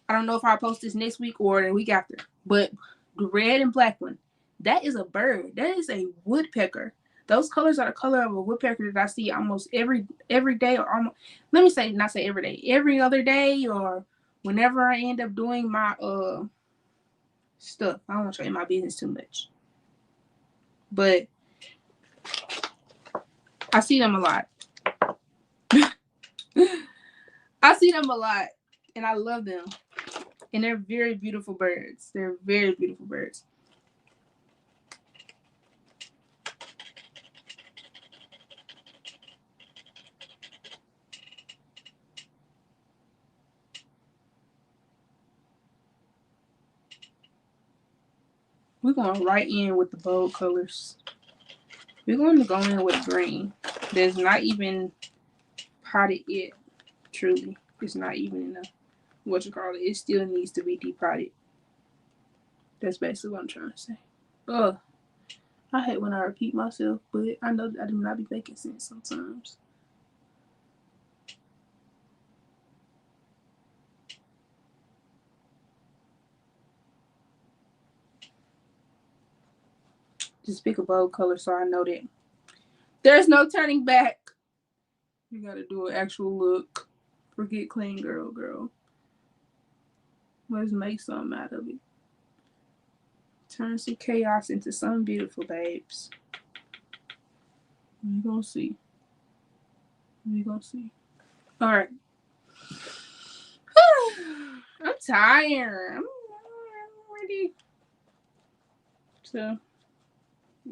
I don't know if I'll post this next week or the week after, but the red and black one, that is a bird. That is a woodpecker. Those colors are the color of a woodpecker that I see almost every day, or almost, let me say, not say every day, every other day, or whenever I end up doing my stuff. I don't want to show you my business too much, but I see them a lot. I see them a lot, and I love them. And they're very beautiful birds. They're very beautiful birds. We're going right in with the bold colors. We're going to go in with green. There's not even potted yet. Truly, it's not even enough. What you call it? It still needs to be depotted. That's basically what I'm trying to say. Ugh. I hate when I repeat myself, but I know I do not be making sense sometimes. Just pick a bold color so I know that there's no turning back. You gotta do an actual look. Forget clean girl. Let's make something out of it. Turn some chaos into something beautiful, babes. We gonna see. Alright. I'm tired. I'm ready to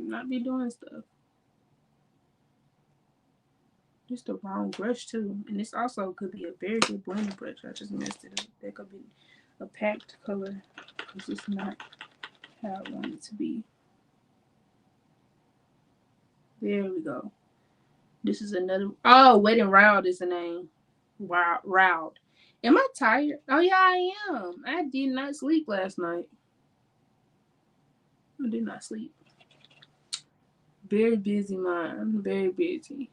not be doing stuff. Just the wrong brush too, and this also could be a very good blending brush. I just messed it up. That could be a packed color because it's not how I want it to be. There we go. This is another. Oh, Wet and Wild is the name. Wow, Wild. Am I tired? Oh yeah, I am. I did not sleep last night. I did not sleep. Very busy mind. Very busy.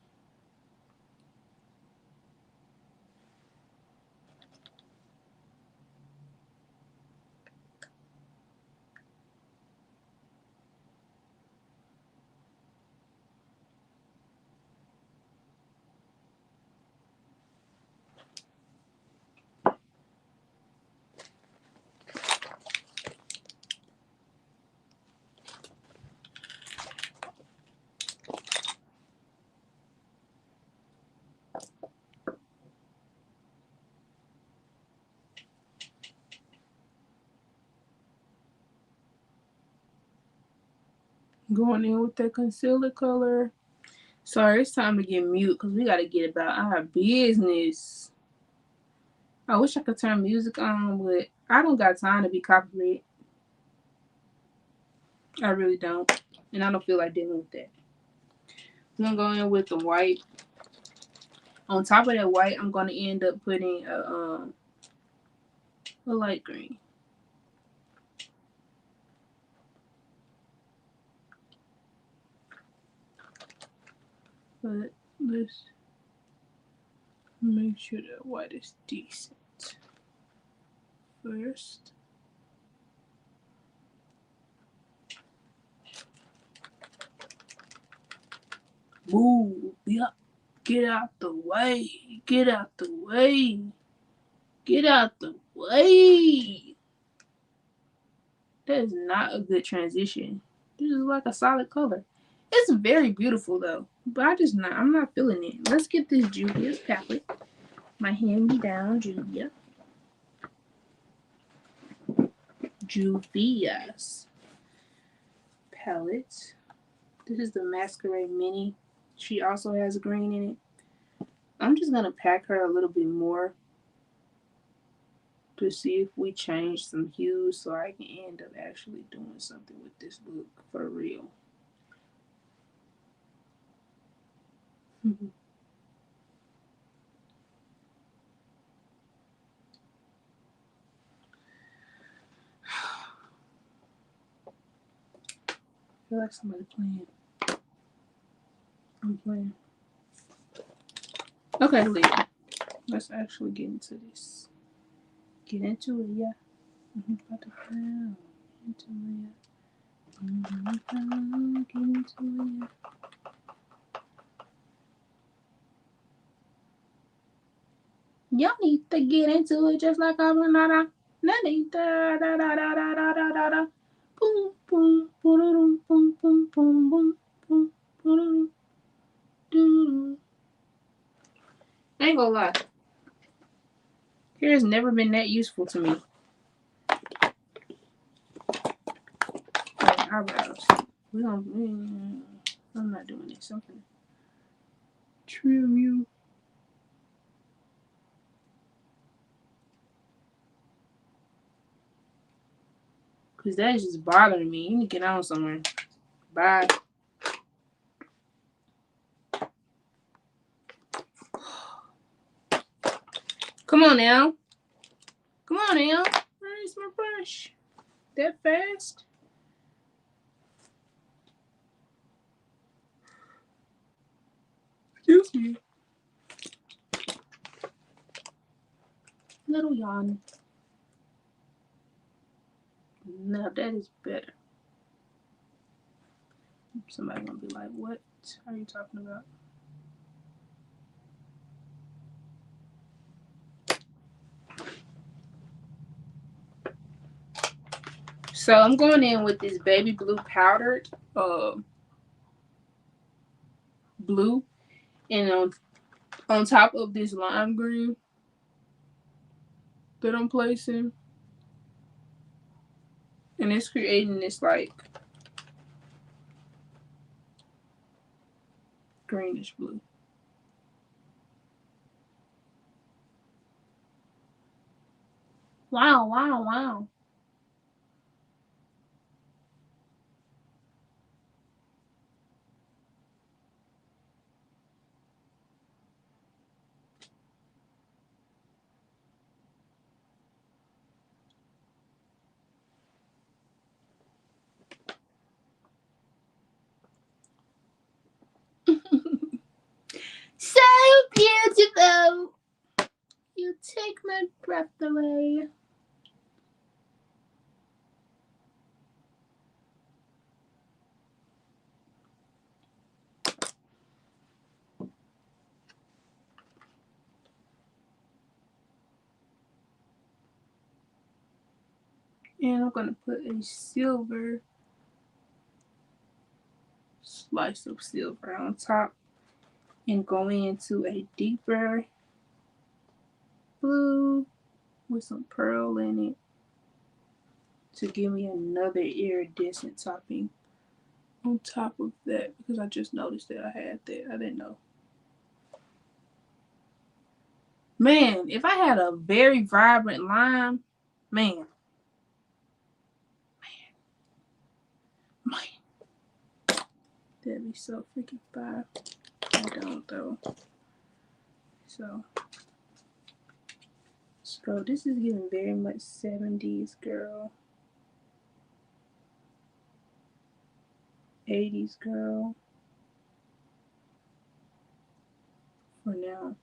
Going in with that concealer color. Sorry, it's time to get mute because we got to get about our business. I wish I could turn music on, but I don't got time to be copyrighted. I really don't. And I don't feel like dealing with that. I'm going to go in with the white. On top of that white, I'm going to end up putting a light green. But let's make sure that white is decent first. Move, yeah. Get out the way. Get out the way. Get out the way. That is not a good transition. This is like a solid color. It's very beautiful though, but I'm not feeling it. Let's get this Juvia's palette. My hand-me-down Juvia's palette. This is the Masquerade Mini. She also has green in it. I'm just gonna pack her a little bit more to see if we change some hues so I can end up actually doing something with this look for real. I feel like somebody playing. I'm playing. Okay, Leah. Let's actually get into this. Get into it, yeah. About to pound into it. Get into it. Y'all need to get into it just like I'm not. Boom, boom, boom, boom, boom, boom, boom, boom, boom. I ain't gonna lie. Hair has never been that useful to me. Like eyebrows. I'm not doing this. Something. Trim you. Because that is just bothering me. You need to get on somewhere. Bye. Come on now. Come on now. Where's my brush? That fast? Excuse me. Little yawn. Now that is better. Somebody gonna be like, what are you talking about? So I'm going in with this baby blue powdered blue, and on top of this lime green that I'm placing, and it's creating this like greenish blue. Wow, wow, wow. So beautiful. You take my breath away. And I'm going to put a silver slice of silver on top and go into a deeper blue with some pearl in it to give me another iridescent topping on top of that, because I just noticed that I had that. I didn't know. Man, if I had a very vibrant lime, man, that'd be so freaking fire. I don't though. So this is giving very much 70s girl, 80s girl for now.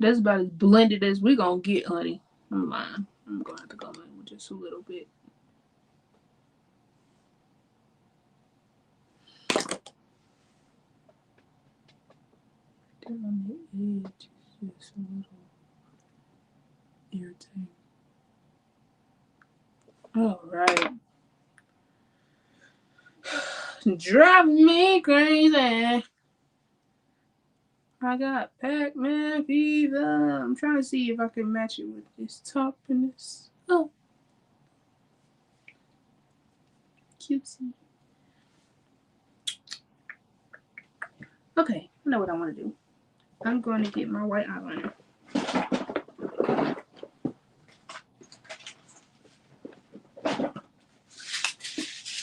That's about as blended as we gonna get, honey. I'm lying. I'm gonna have to go in with just a little bit. Then on the edge is just a little irritating. All right. Drive me crazy. I got Pac-Man fever. I'm trying to see if I can match it with this top and this. Oh. Cutesy. Okay, I know what I want to do. I'm going to get my white eyeliner.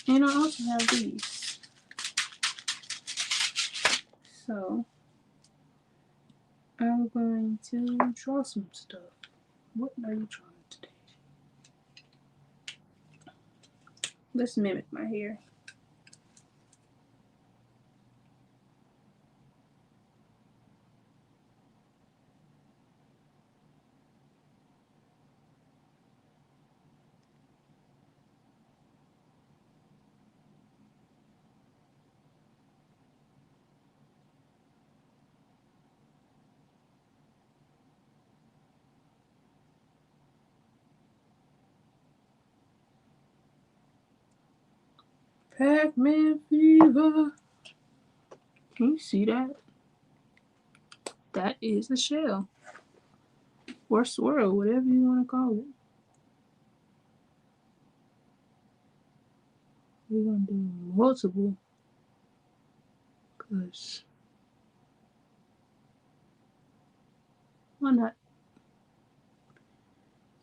And I also have these. So I'm going to draw some stuff. What are you drawing today? Let's mimic my hair. Pac-Man fever. Can you see that? That is a shell. Or swirl, whatever you want to call it. We're going to do multiple. Because why not?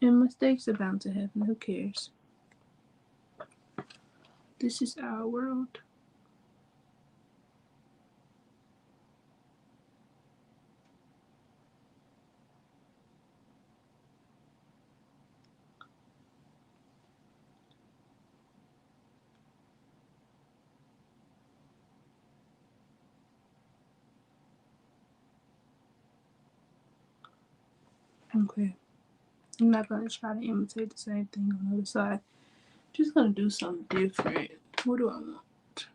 And mistakes are bound to happen. Who cares? This is our world. Okay. I'm not going to try to imitate the same thing on the other side. Just going to do something different. What do I want?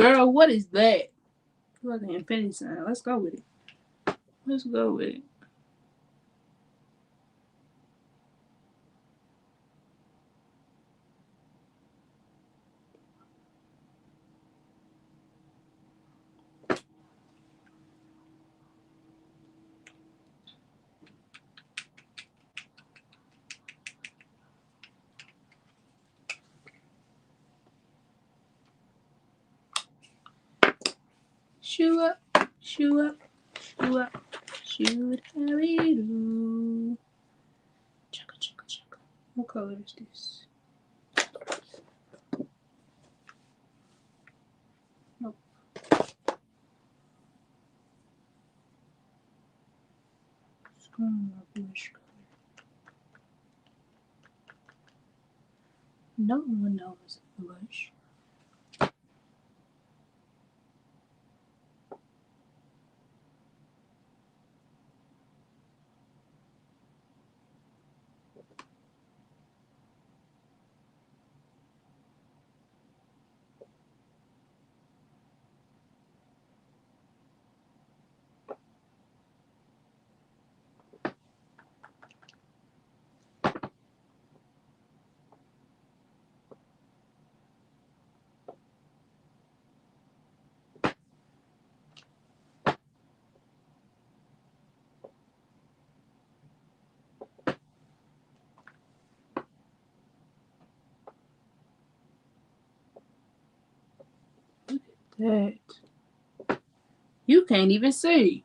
Girl, what is that? Look, an infinity sign. Let's go with it. Let's go with it. Shoe up, shoe up, shoe up, shoe Harry do. Chugga, chugga, chugga. What color is this? Nope. It's going my blush color. No one knows blush. That. You can't even see.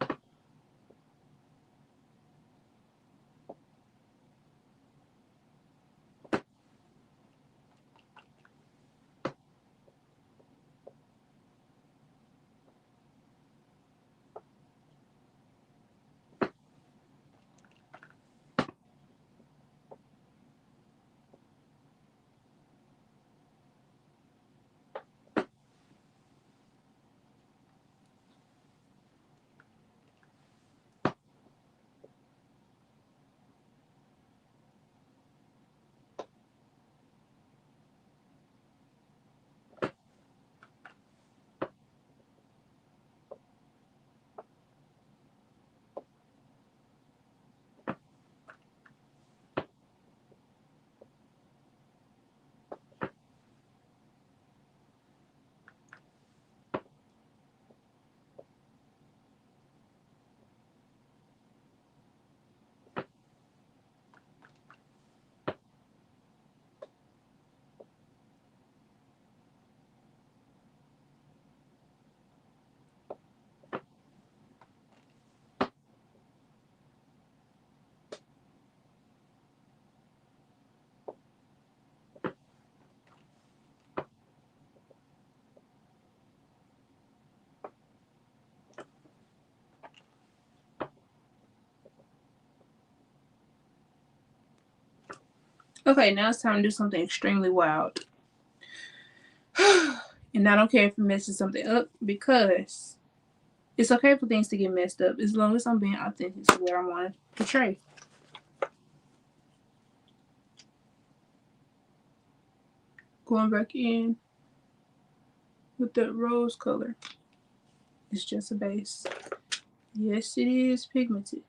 Okay, now it's time to do something extremely wild. And I don't care if it messes something up because it's okay for things to get messed up as long as I'm being authentic to where I want to portray. Going back in with that rose color. It's just a base. Yes, it is pigmented.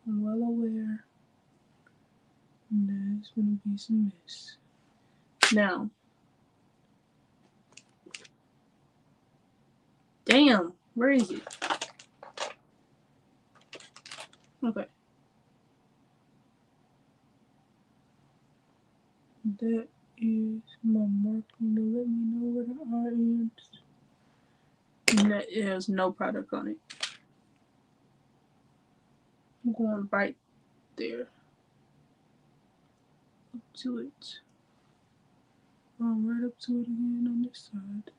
I'm well aware there's going to be some mess. Now, damn, where is it? Okay. That is my marking to let me know where the eye ends. And that has no product on it. I'm going right there. Up to it. Right up to it again on this side.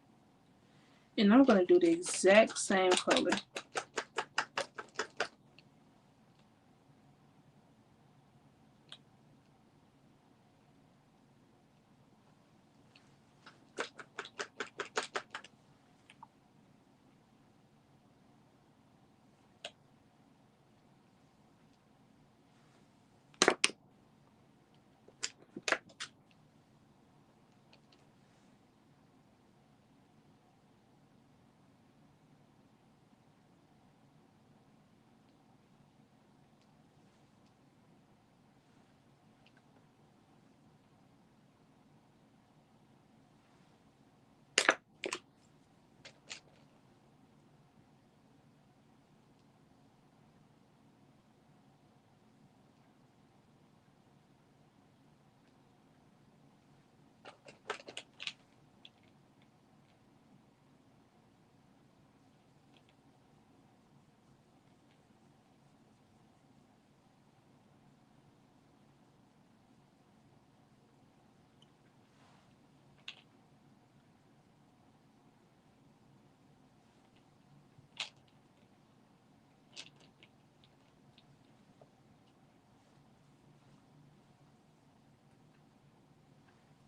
And I'm going to do the exact same color.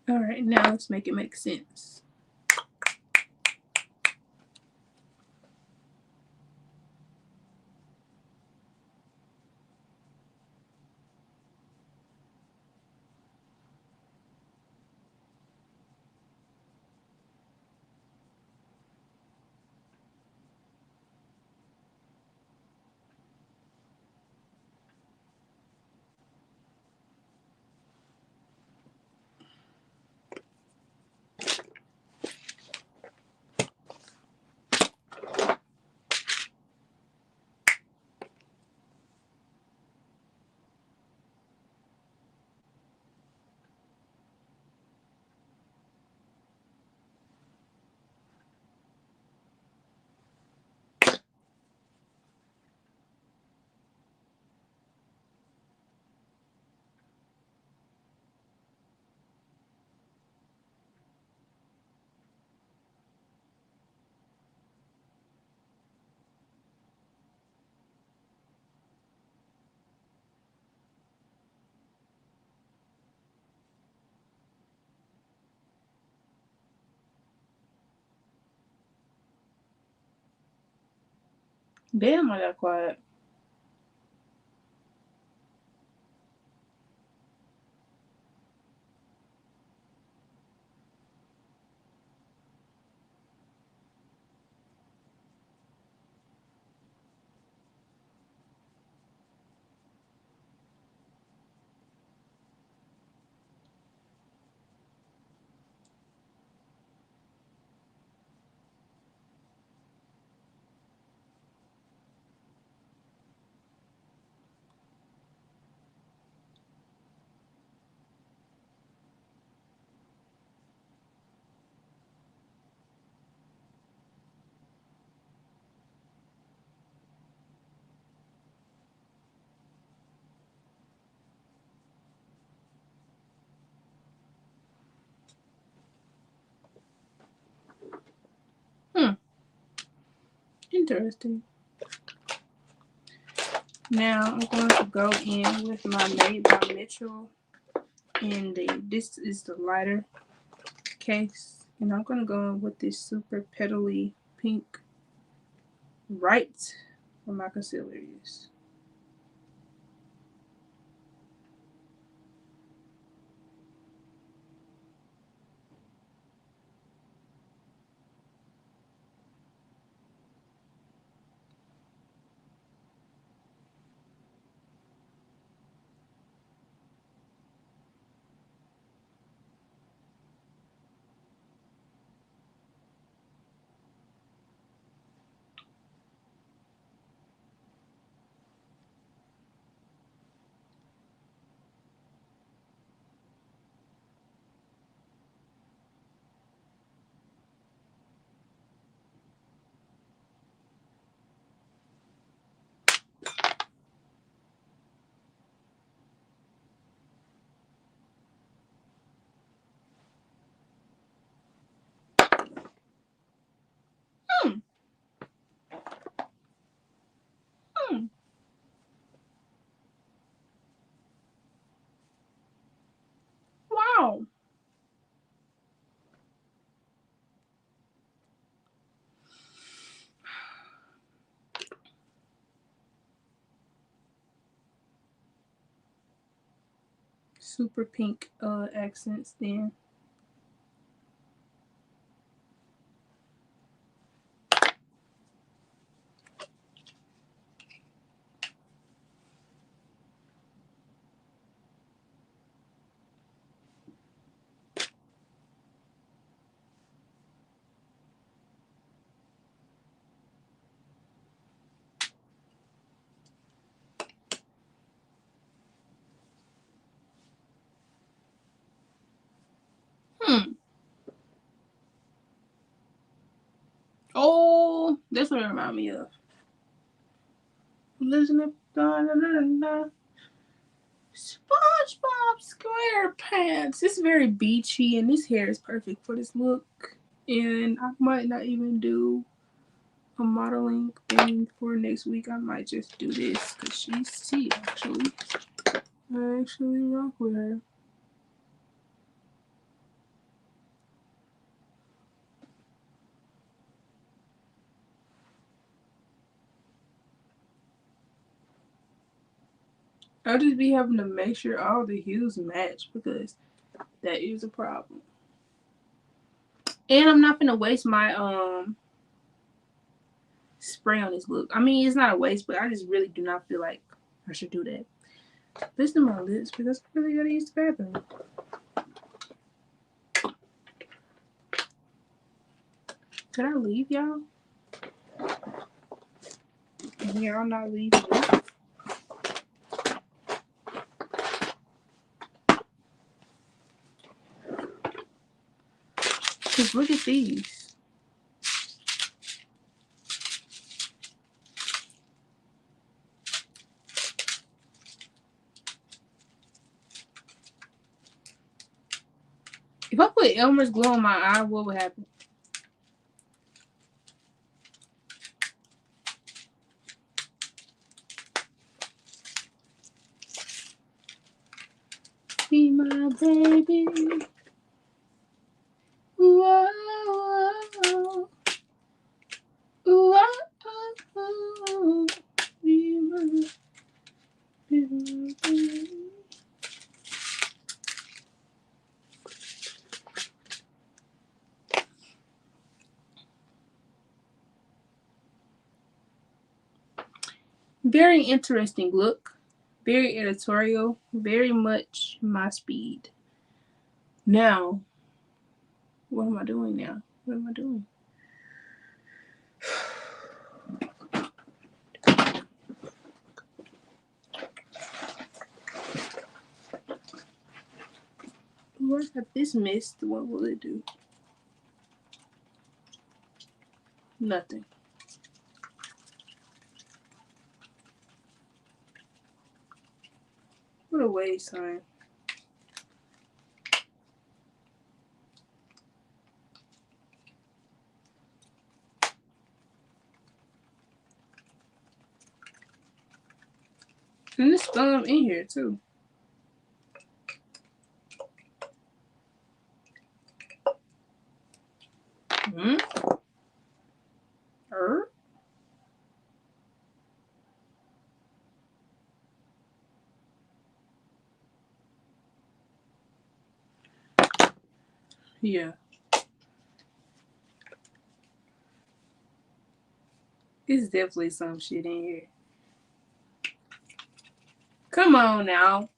All right, now let's make it make sense. Damn, I got quiet. Interesting. Now I'm going to go in with my Made by Mitchell, and this is the lighter case, and I'm going to go in with this super petally pink right where my concealer is. Hmm. Hmm. Wow. Super pink accents then. Hmm. Oh, that's what it reminds me of. Listen up, SpongeBob SquarePants. It's very beachy, and this hair is perfect for this look. And I might not even do a modeling thing for next week. I might just do this because she actually, I actually rock with her. I'll just be having to make sure all the hues match because that is a problem. And I'm not gonna waste my spray on this look. I mean, it's not a waste, but I just really do not feel like I should do that. Let's do my lips because I really gotta use the bathroom. Could I leave y'all? Y'all not leaving. Cause look at these. If I put Elmer's glue on my eye, what would happen? Be my baby. Whoa, whoa, whoa, whoa. Be my baby. Very interesting look. Very editorial. Very much my speed. Now, what am I doing now? What am I doing? What if this missed? What will it do? Nothing. What a waste time. And there's scum in here too. Hmm? Yeah. It's definitely some shit in here. Come on now.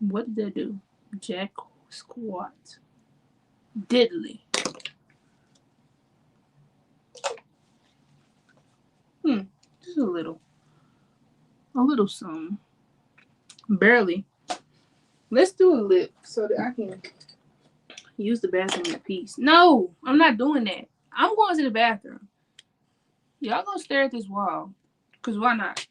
What did that do? Jack squat. Diddly. Just a little. A little something. Barely. Let's do a lip so that I can use the bathroom in peace. No, I'm not doing that. I'm going to the bathroom. Y'all gonna stare at this wall. Cause why not?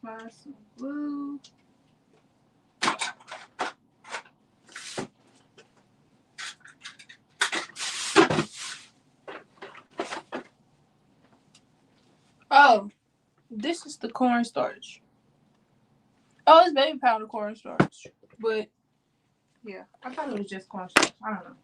Let's find some glue. Oh, this is the cornstarch. Oh, it's baby powder cornstarch. But yeah, I thought it was just cornstarch. I don't know.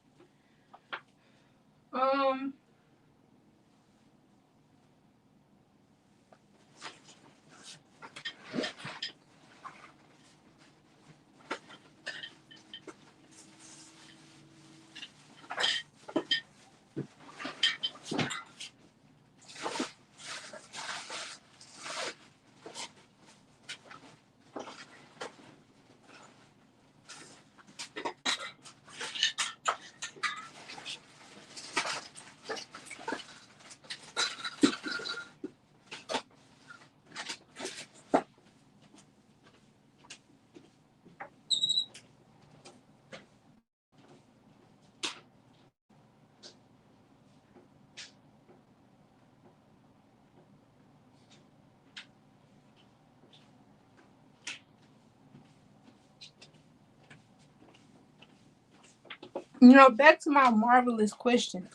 You know, back to my marvelous question.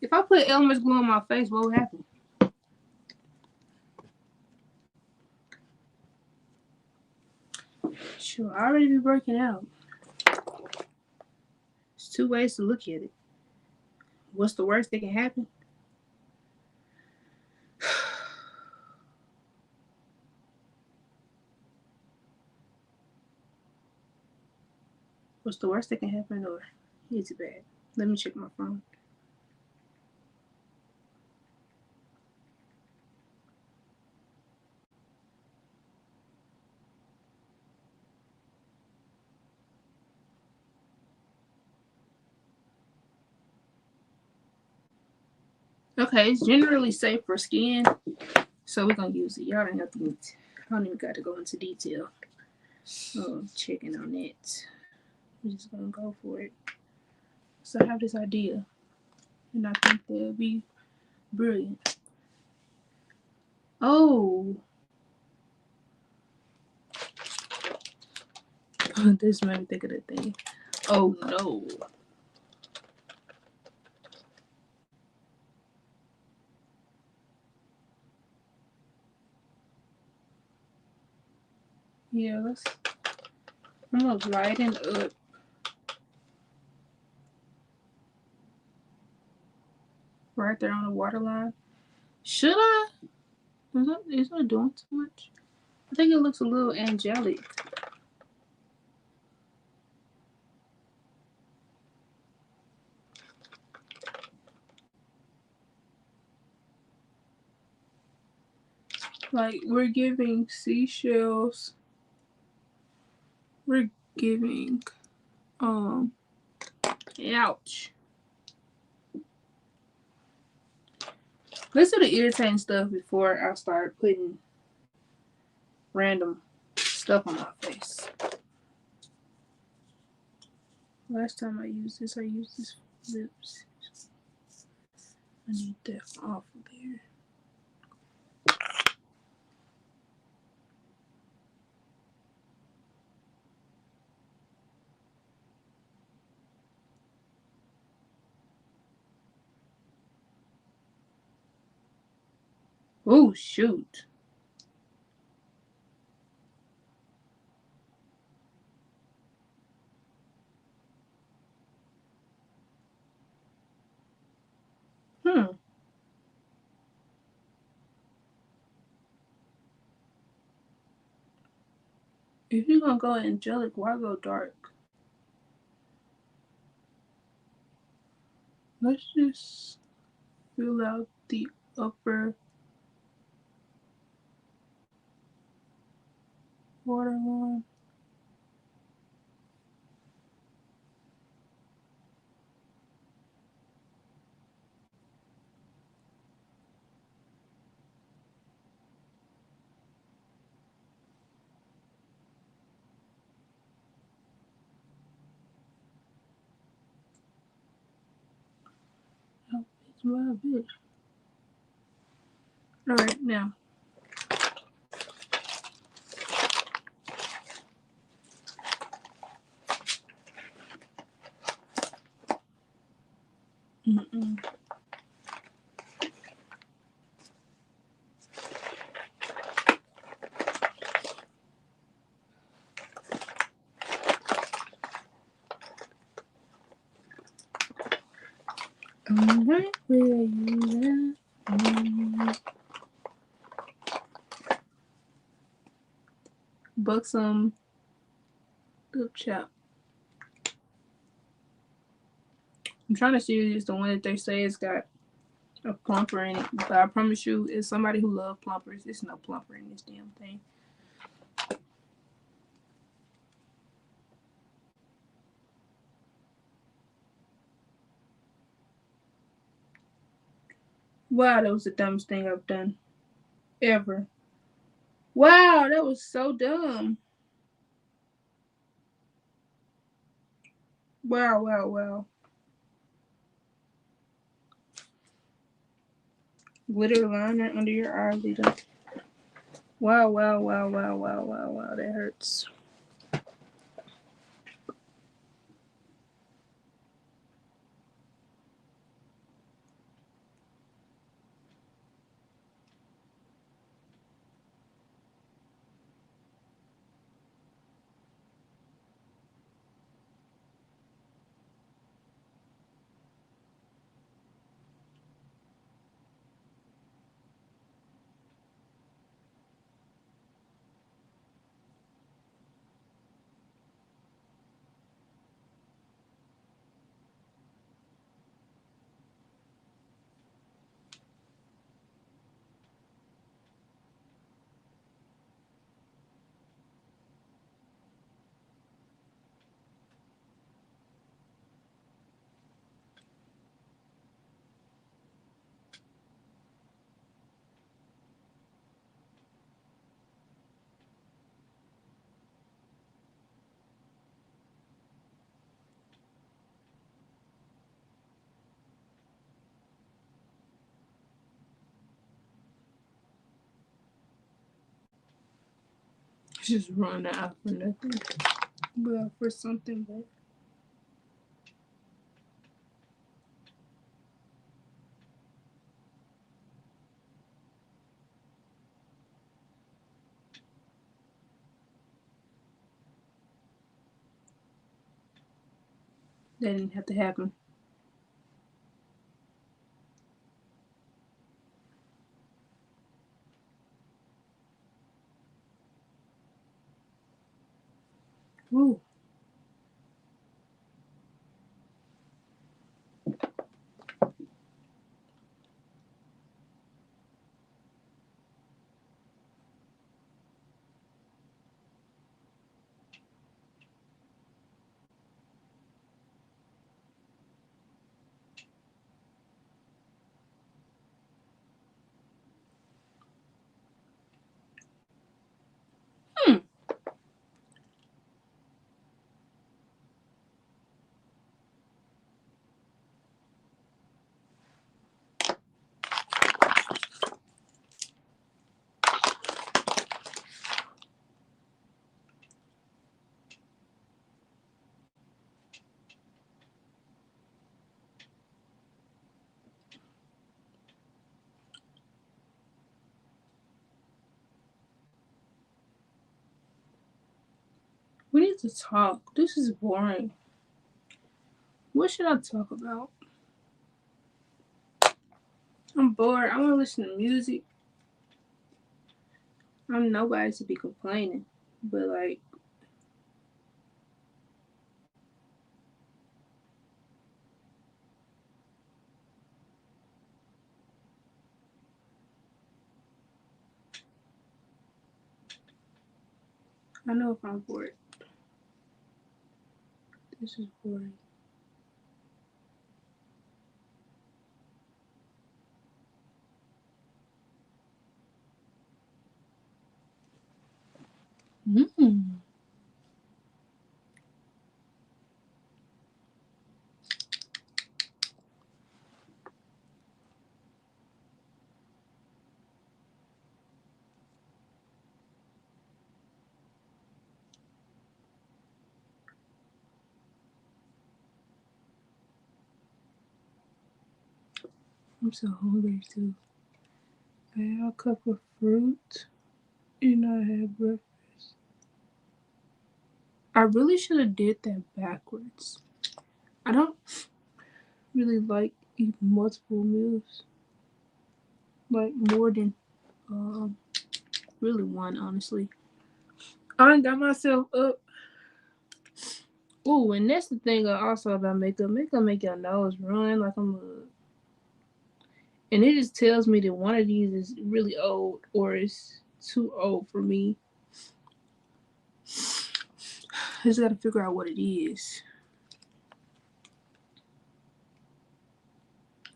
If I put Elmer's glue on my face, what would happen? Sure, I already be breaking out. There's two ways to look at it. What's the worst that can happen? What's the worst that can happen, or is it bad? Let me check my phone. Okay, it's generally safe for skin, so we're gonna use it. Y'all don't have to. I don't even got to go into detail. Checking on it. We're just gonna go for it. So I have this idea, and I think that'll be brilliant. Oh, this made me think of the thing. Oh no. Yeah, I'm gonna lighten up. Right there on the waterline. Should I? Is that doing too much? I think it looks a little angelic. Like we're giving seashells. We're giving ouch. Let's do the irritating stuff before I start putting random stuff on my face. Last time I used this lips. I need that off of there. Oh shoot. If you're gonna go angelic, why go dark? Let's just fill out the upper waterline. Oh, it's my bitch. Alright, now Mm-mm. I'm right where you left me. Buxom Good chap. I'm trying to see if it's the one that they say it's got a plumper in it, but I promise you, it's somebody who loves plumpers. There's no plumper in this damn thing. Wow, that was the dumbest thing I've done ever. Wow, that was so dumb. Wow, wow, wow. Glitter liner under your eyelid. Wow, wow, wow, wow, wow, wow, wow. That hurts. Just run out for nothing. Well, for something, but that didn't have to happen. Ooh. Hmm. We need to talk. This is boring. What should I talk about? I'm bored. I want to listen to music. I'm nobody to be complaining, but like, I know if I'm bored. This is boring. Mm. I'm so hungry too. I had a cup of fruit and I had breakfast. I really should have did that backwards. I don't really like eating multiple meals. Like more than really one, honestly. I got myself up. Ooh, and that's the thing also about makeup. Makeup make your nose run like a mug. And it just tells me that one of these is really old or it's too old for me. I just gotta figure out what it is.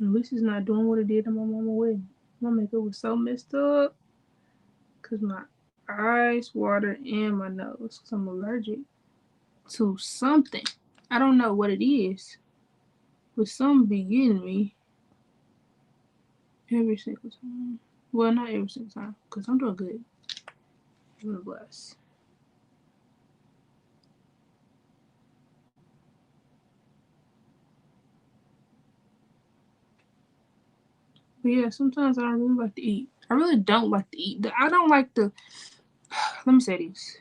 At least it's not doing what it did on my mama wedding. My makeup was so messed up because my eyes water and my nose because I'm allergic to something. I don't know what it is, but something be getting me every single time. Well, not every single time because I'm doing good. I'm blessed. But yeah, sometimes I don't really like to eat. I really don't like to eat. I don't like the. Let me say this.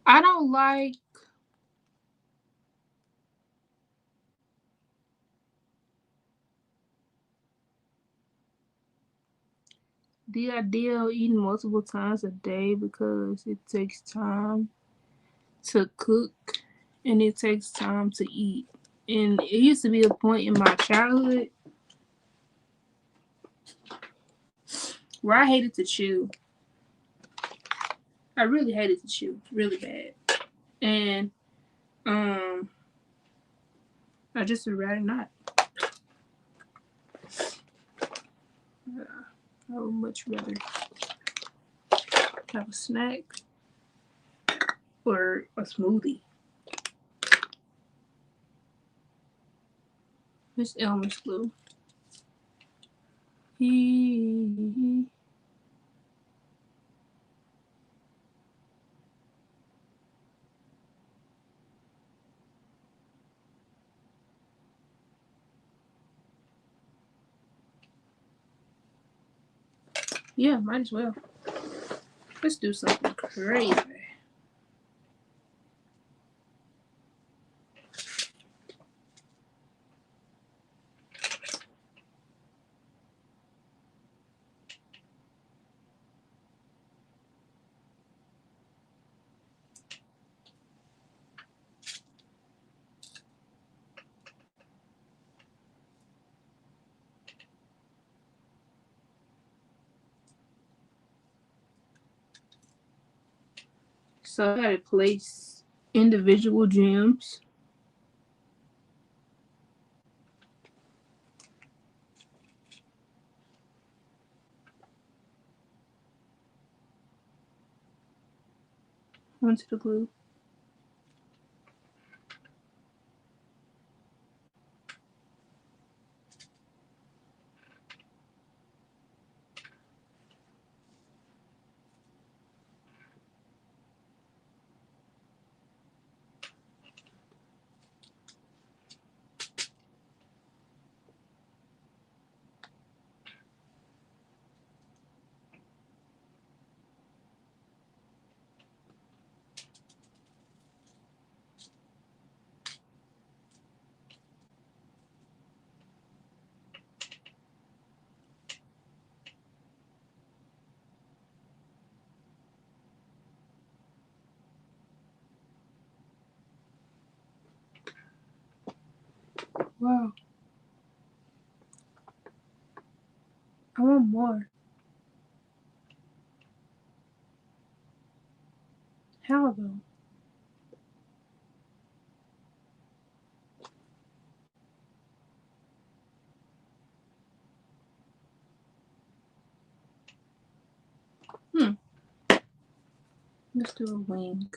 I don't like the idea of eating multiple times a day because it takes time to cook and it takes time to eat. And it used to be a point in my childhood where I hated to chew. I really hated to chew, really bad. And I just would rather not. I would much rather have a snack or a smoothie. This Elmer's glue. Yeah, might as well. Let's do something crazy. So I gotta place individual gems. Onto the glue. Wow. I want more. How though? Hmm. Let's do a wing.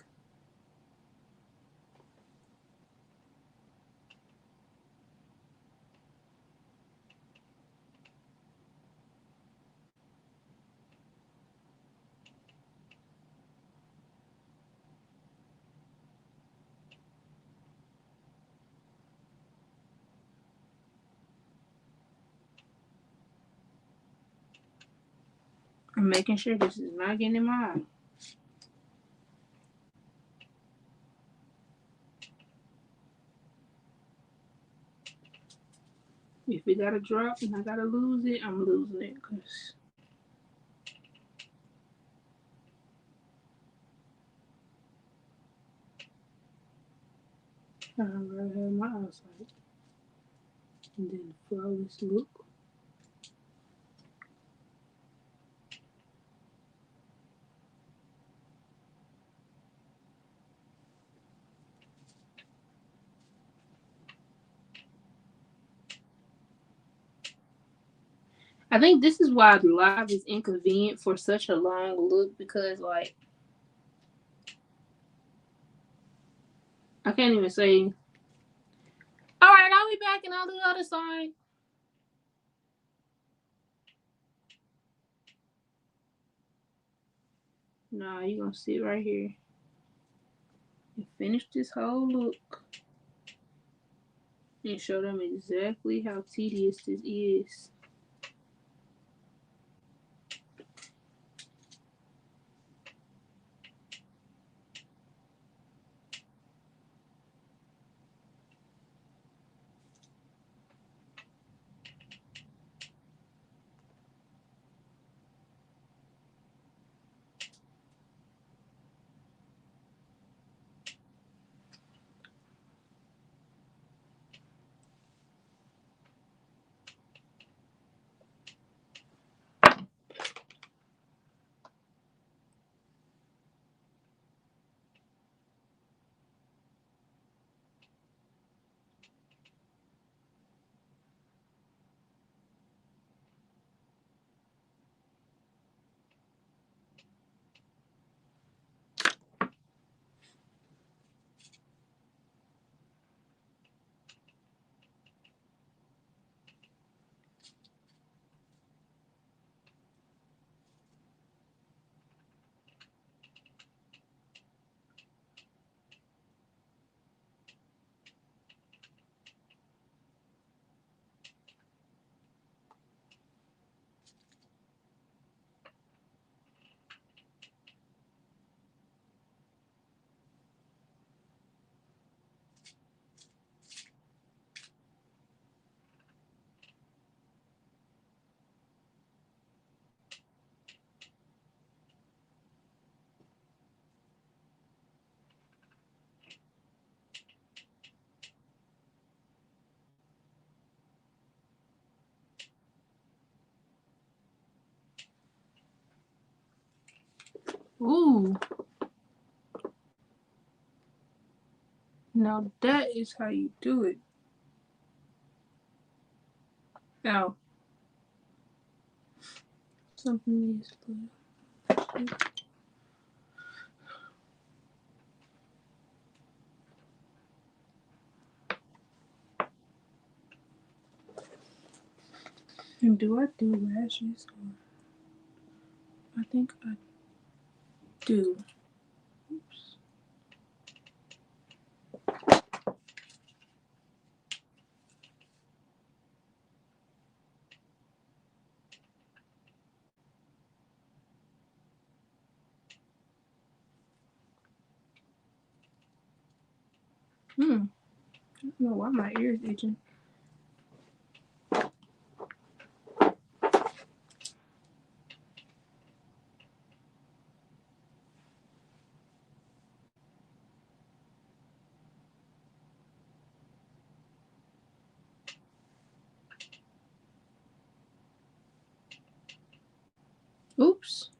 I'm making sure this is not getting in my eye. If it gotta drop and I gotta lose it, I'm losing it. Cause I'd rather have my eyesight. And then flawless look. I think this is why live is inconvenient for such a long look, because like I can't even say, alright, I'll be back and I'll do the other side. Nah, you gonna sit right here and finish this whole look and show them exactly how tedious this is. Ooh. Now that is how you do it. Now, something is blue. And do I do lashes? Or I think I do. Oops. I don't know why my ear is itching. Oops.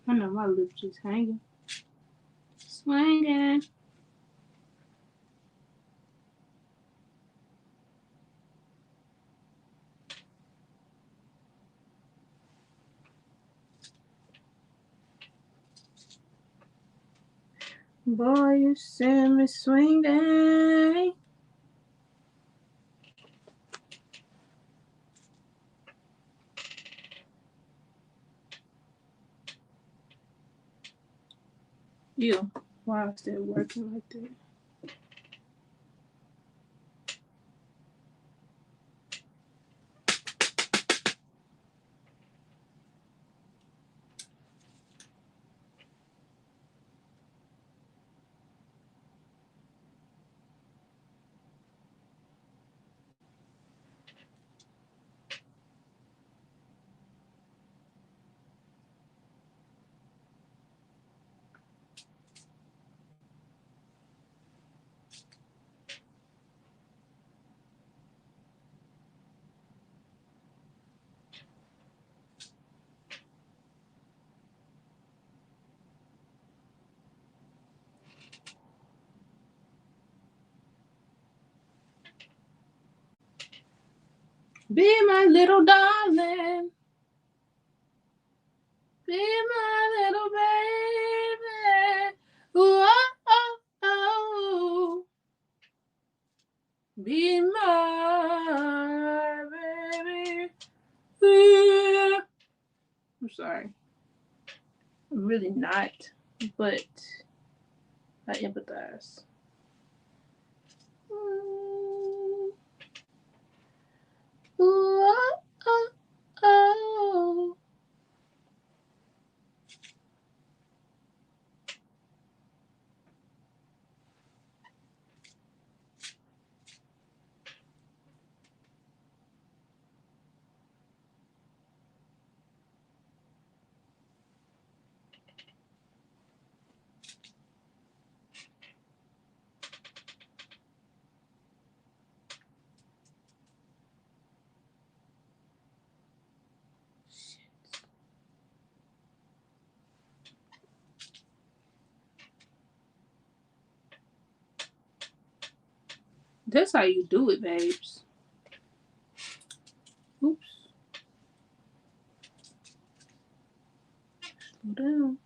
I know my lips just hanging. Swinging. Boy, you send me swinging. You. Why is that working like that? Be my little darling. Be my little baby. Ooh, oh, oh, oh. Be my baby. Ooh. I'm sorry. I'm really not, but I empathize. Ooh, oh, oh, oh. That's how you do it, babes. Oops. Slow down.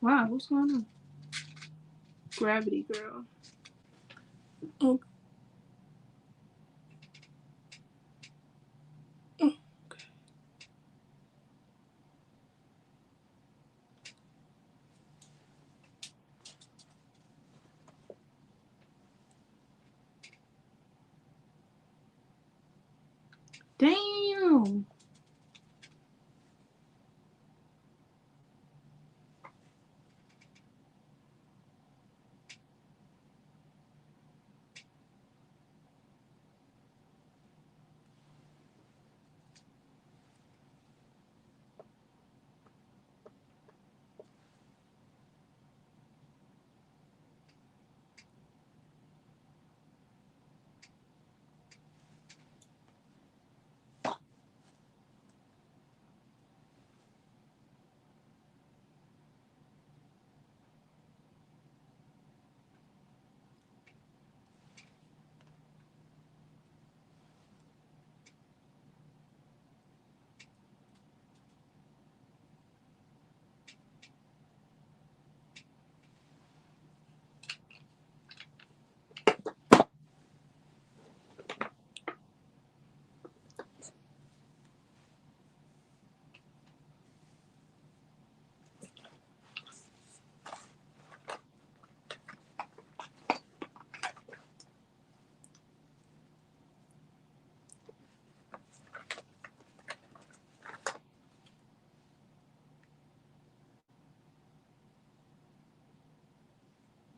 Wow, what's going on? Gravity girl. Oh. Okay. Damn.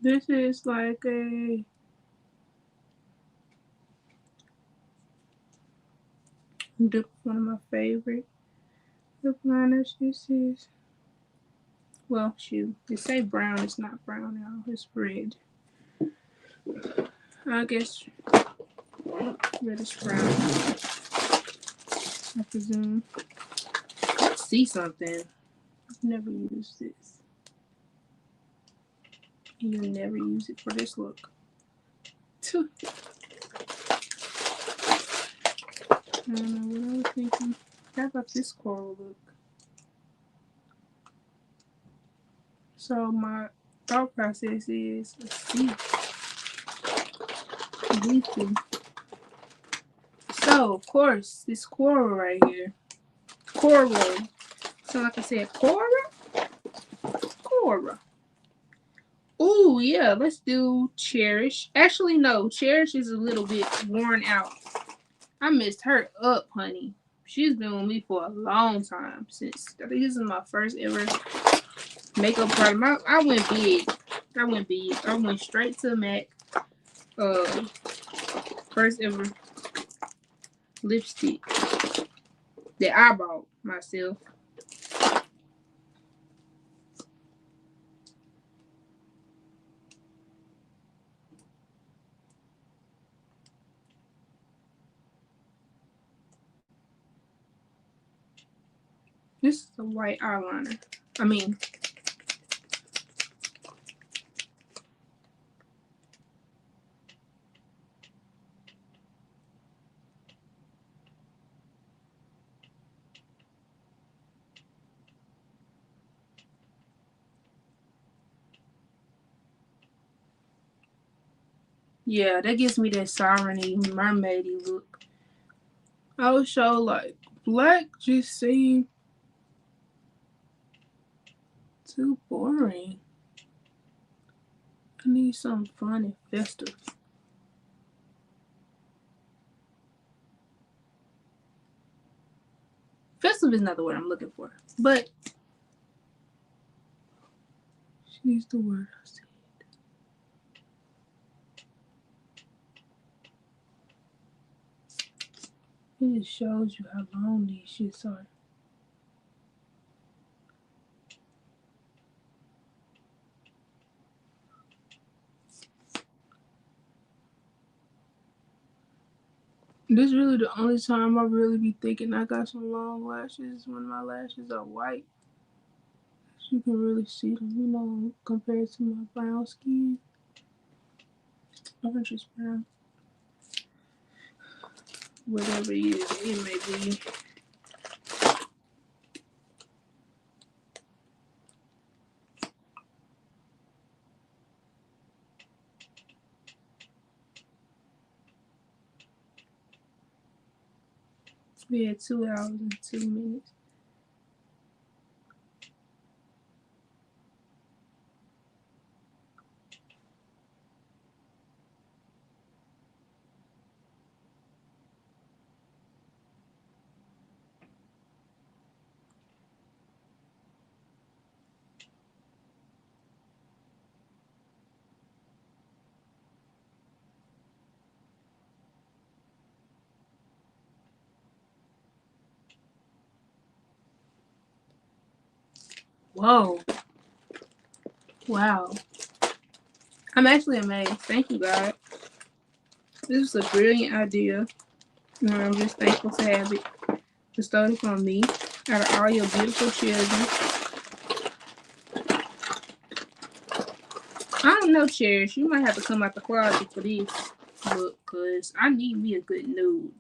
This is like a one of my favorite lip liners. This is Well, shoot, they say brown. It's not brown now. It's red. I guess reddish brown. I presume. Let's see something. I've never used this. You'll never use it for this look. I don't know what I was thinking. How about this coral look? So my thought process is, let's see. Beachy. So of course, this coral right here. Coral. So like I said, coral? Coral. Ooh, yeah, let's do Cherish. Actually, no, Cherish is a little bit worn out. I messed her up, honey. She's been with me for a long time. Since I think this is my first ever makeup product. I went big. I went straight to MAC. First ever lipstick that I bought myself. This is a white eyeliner. I mean, yeah, that gives me that siren-y, mermaidy look. I would show like black just seemed too boring. I need something fun and festive. Festive is not the word I'm looking for, but she's the word I said. It just shows you how long these shits are. This really the only time I really be thinking I got some long lashes when my lashes are white. You can really see them, you know, compared to my brown skin. Orange is brown. Whatever it may be. We had 2 hours and 2 minutes. Whoa. Wow. I'm actually amazed. Thank you, God. This is a brilliant idea. And I'm just thankful to have it bestowed upon me out of all your beautiful children. I don't know, Cherish. You might have to come out the closet for this look, because I need me a good nude.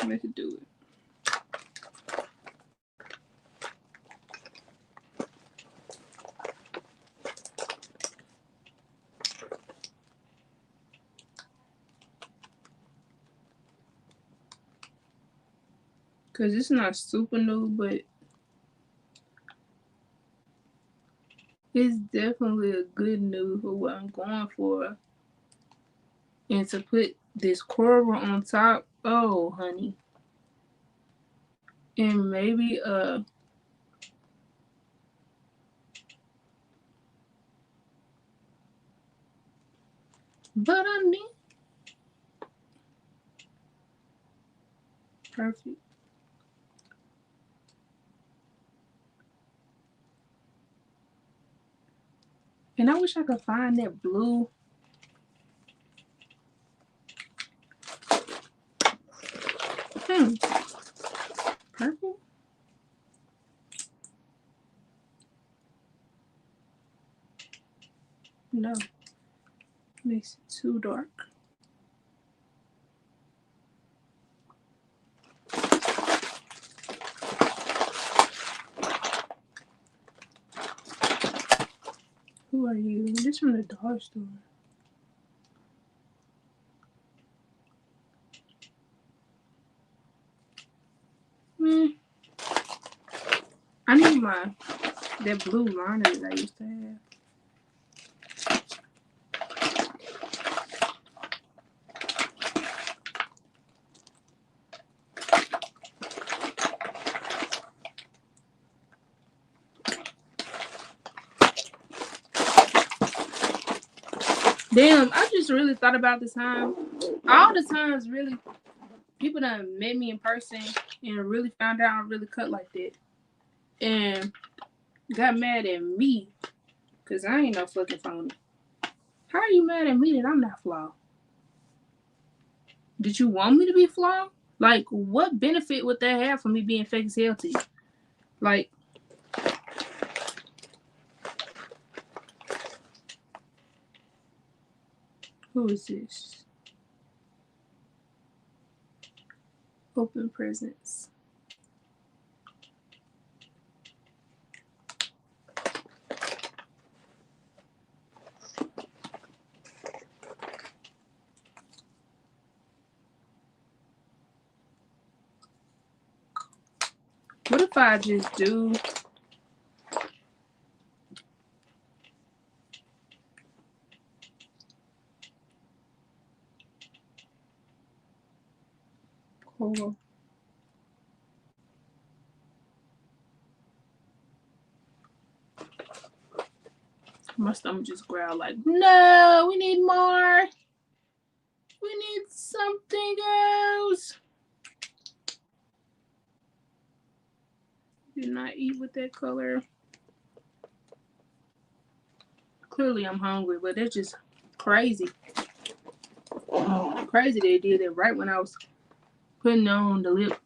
I could do it. Because it's not super nude, but it's definitely a good nude for what I'm going for. And to put this coral on top, oh, honey. And maybe, but I need perfect. And I wish I could find that blue. Purple? No. Makes it too dark. Who are you? This from the dollar store. I need that blue liner that I used to have. Damn, I just really thought about the time. All the times, really, people done met me in person and really found out I really cut like that. And got mad at me because I ain't no fucking phony. How are you mad at me that I'm not flawed? Did you want me to be flawed? Like, what benefit would that have for me being fake as hell to you? Like, who is this? Open presents. What if I just do cool. My stomach just growled like, no, we need more. We need something else. Did not eat with that color. Clearly I'm hungry, but that's just crazy. Crazy they did it right when I was putting on the lip.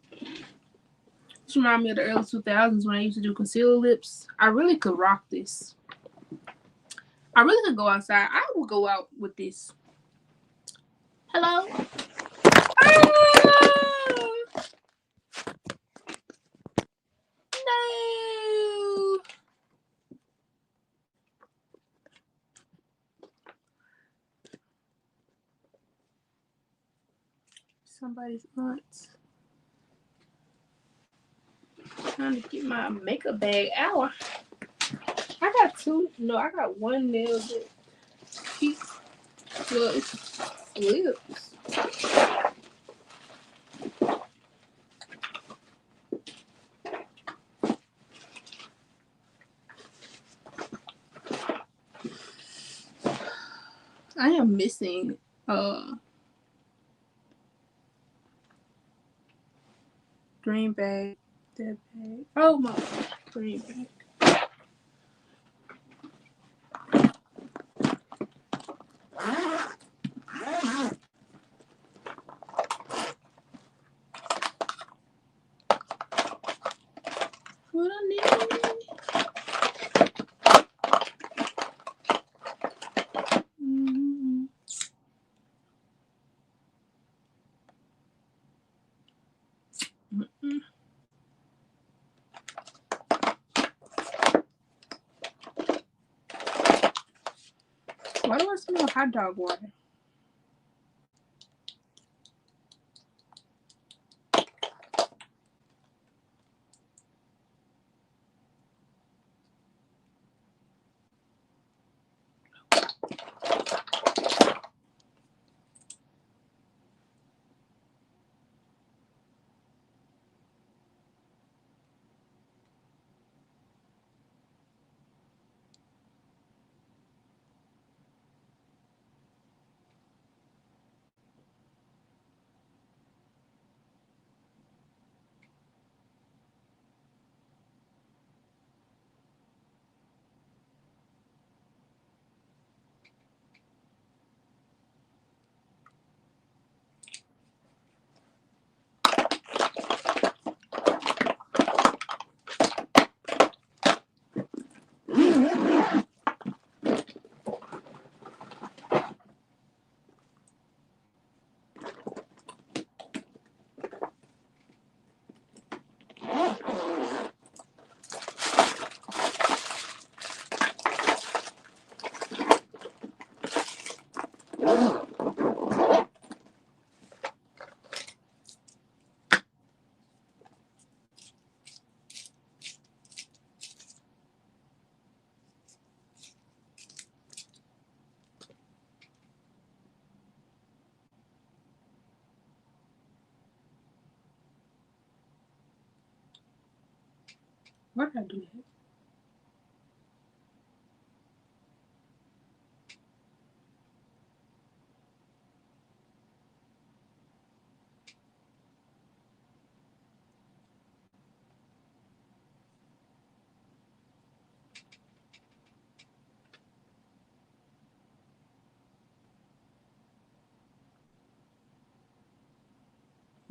This reminds me of the early 2000s when I used to do concealer lips. I really could rock this. I really could go outside. I would go out with this. Hello? Oh! No! Somebody's aunt. Trying to get my makeup bag out. I got two. No, I got one nail that keeps flips. I am missing green bag, that bag. Oh my green bag. What I need. Why do I smell hot dog water? Why did I do that?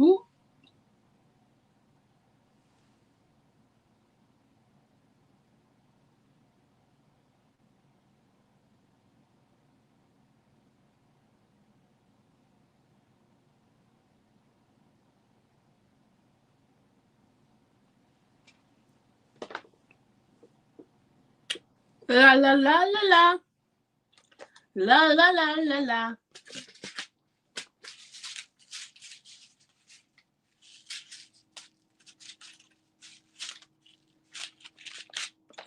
Ooh. La la la la la. La la la la la.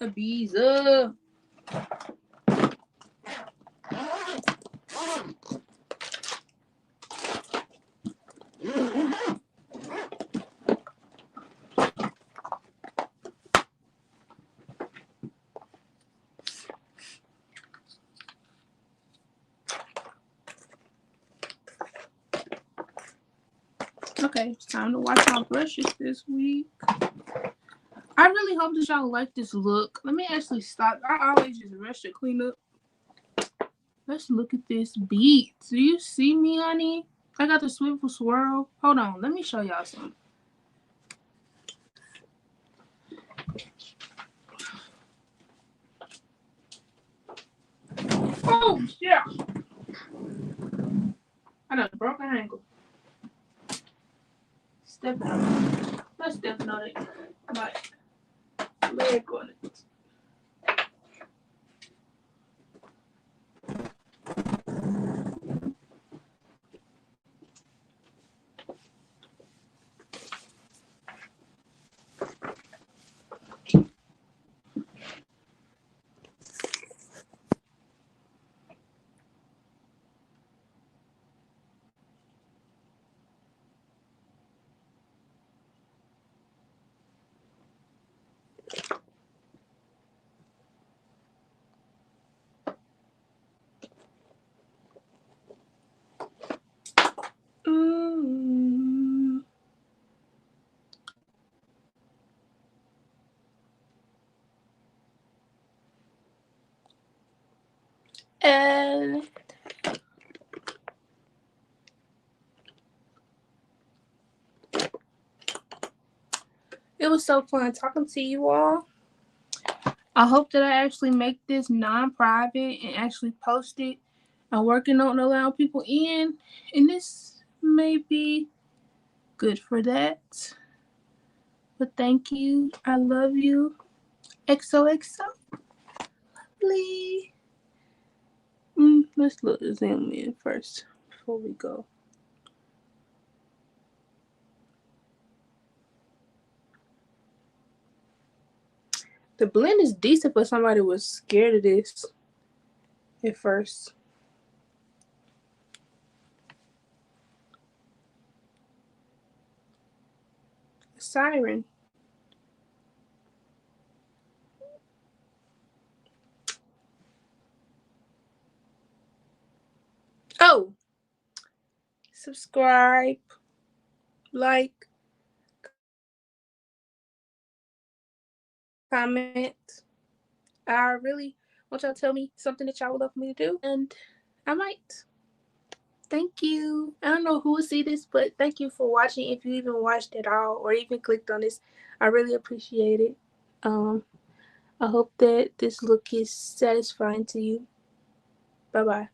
Ibiza. Okay, it's time to wash my brushes this week. I really hope that y'all like this look. Let me actually stop. I always just rush to clean up. Let's look at this beat. Do you see me, honey? I got the swivel swirl. Hold on. Let me show y'all something. Oh, yeah. I done broke an ankle. Stepping on it. Not stepping on it. My leg on it. And it was so fun talking to you all. I hope that I actually make this non-private and actually post it. I'm working on allowing people in, and this may be good for that. But thank you. I love you. XOXO. Lovely. Let's zoom in first before we go. The blend is decent, but somebody was scared of this at first. Siren. Oh, subscribe, like, comment. I really want y'all to tell me something that y'all would love me to do, and I might. Thank you. I don't know who will see this, but thank you for watching. If you even watched at all or even clicked on this, I really appreciate it. I hope that this look is satisfying to you. Bye bye.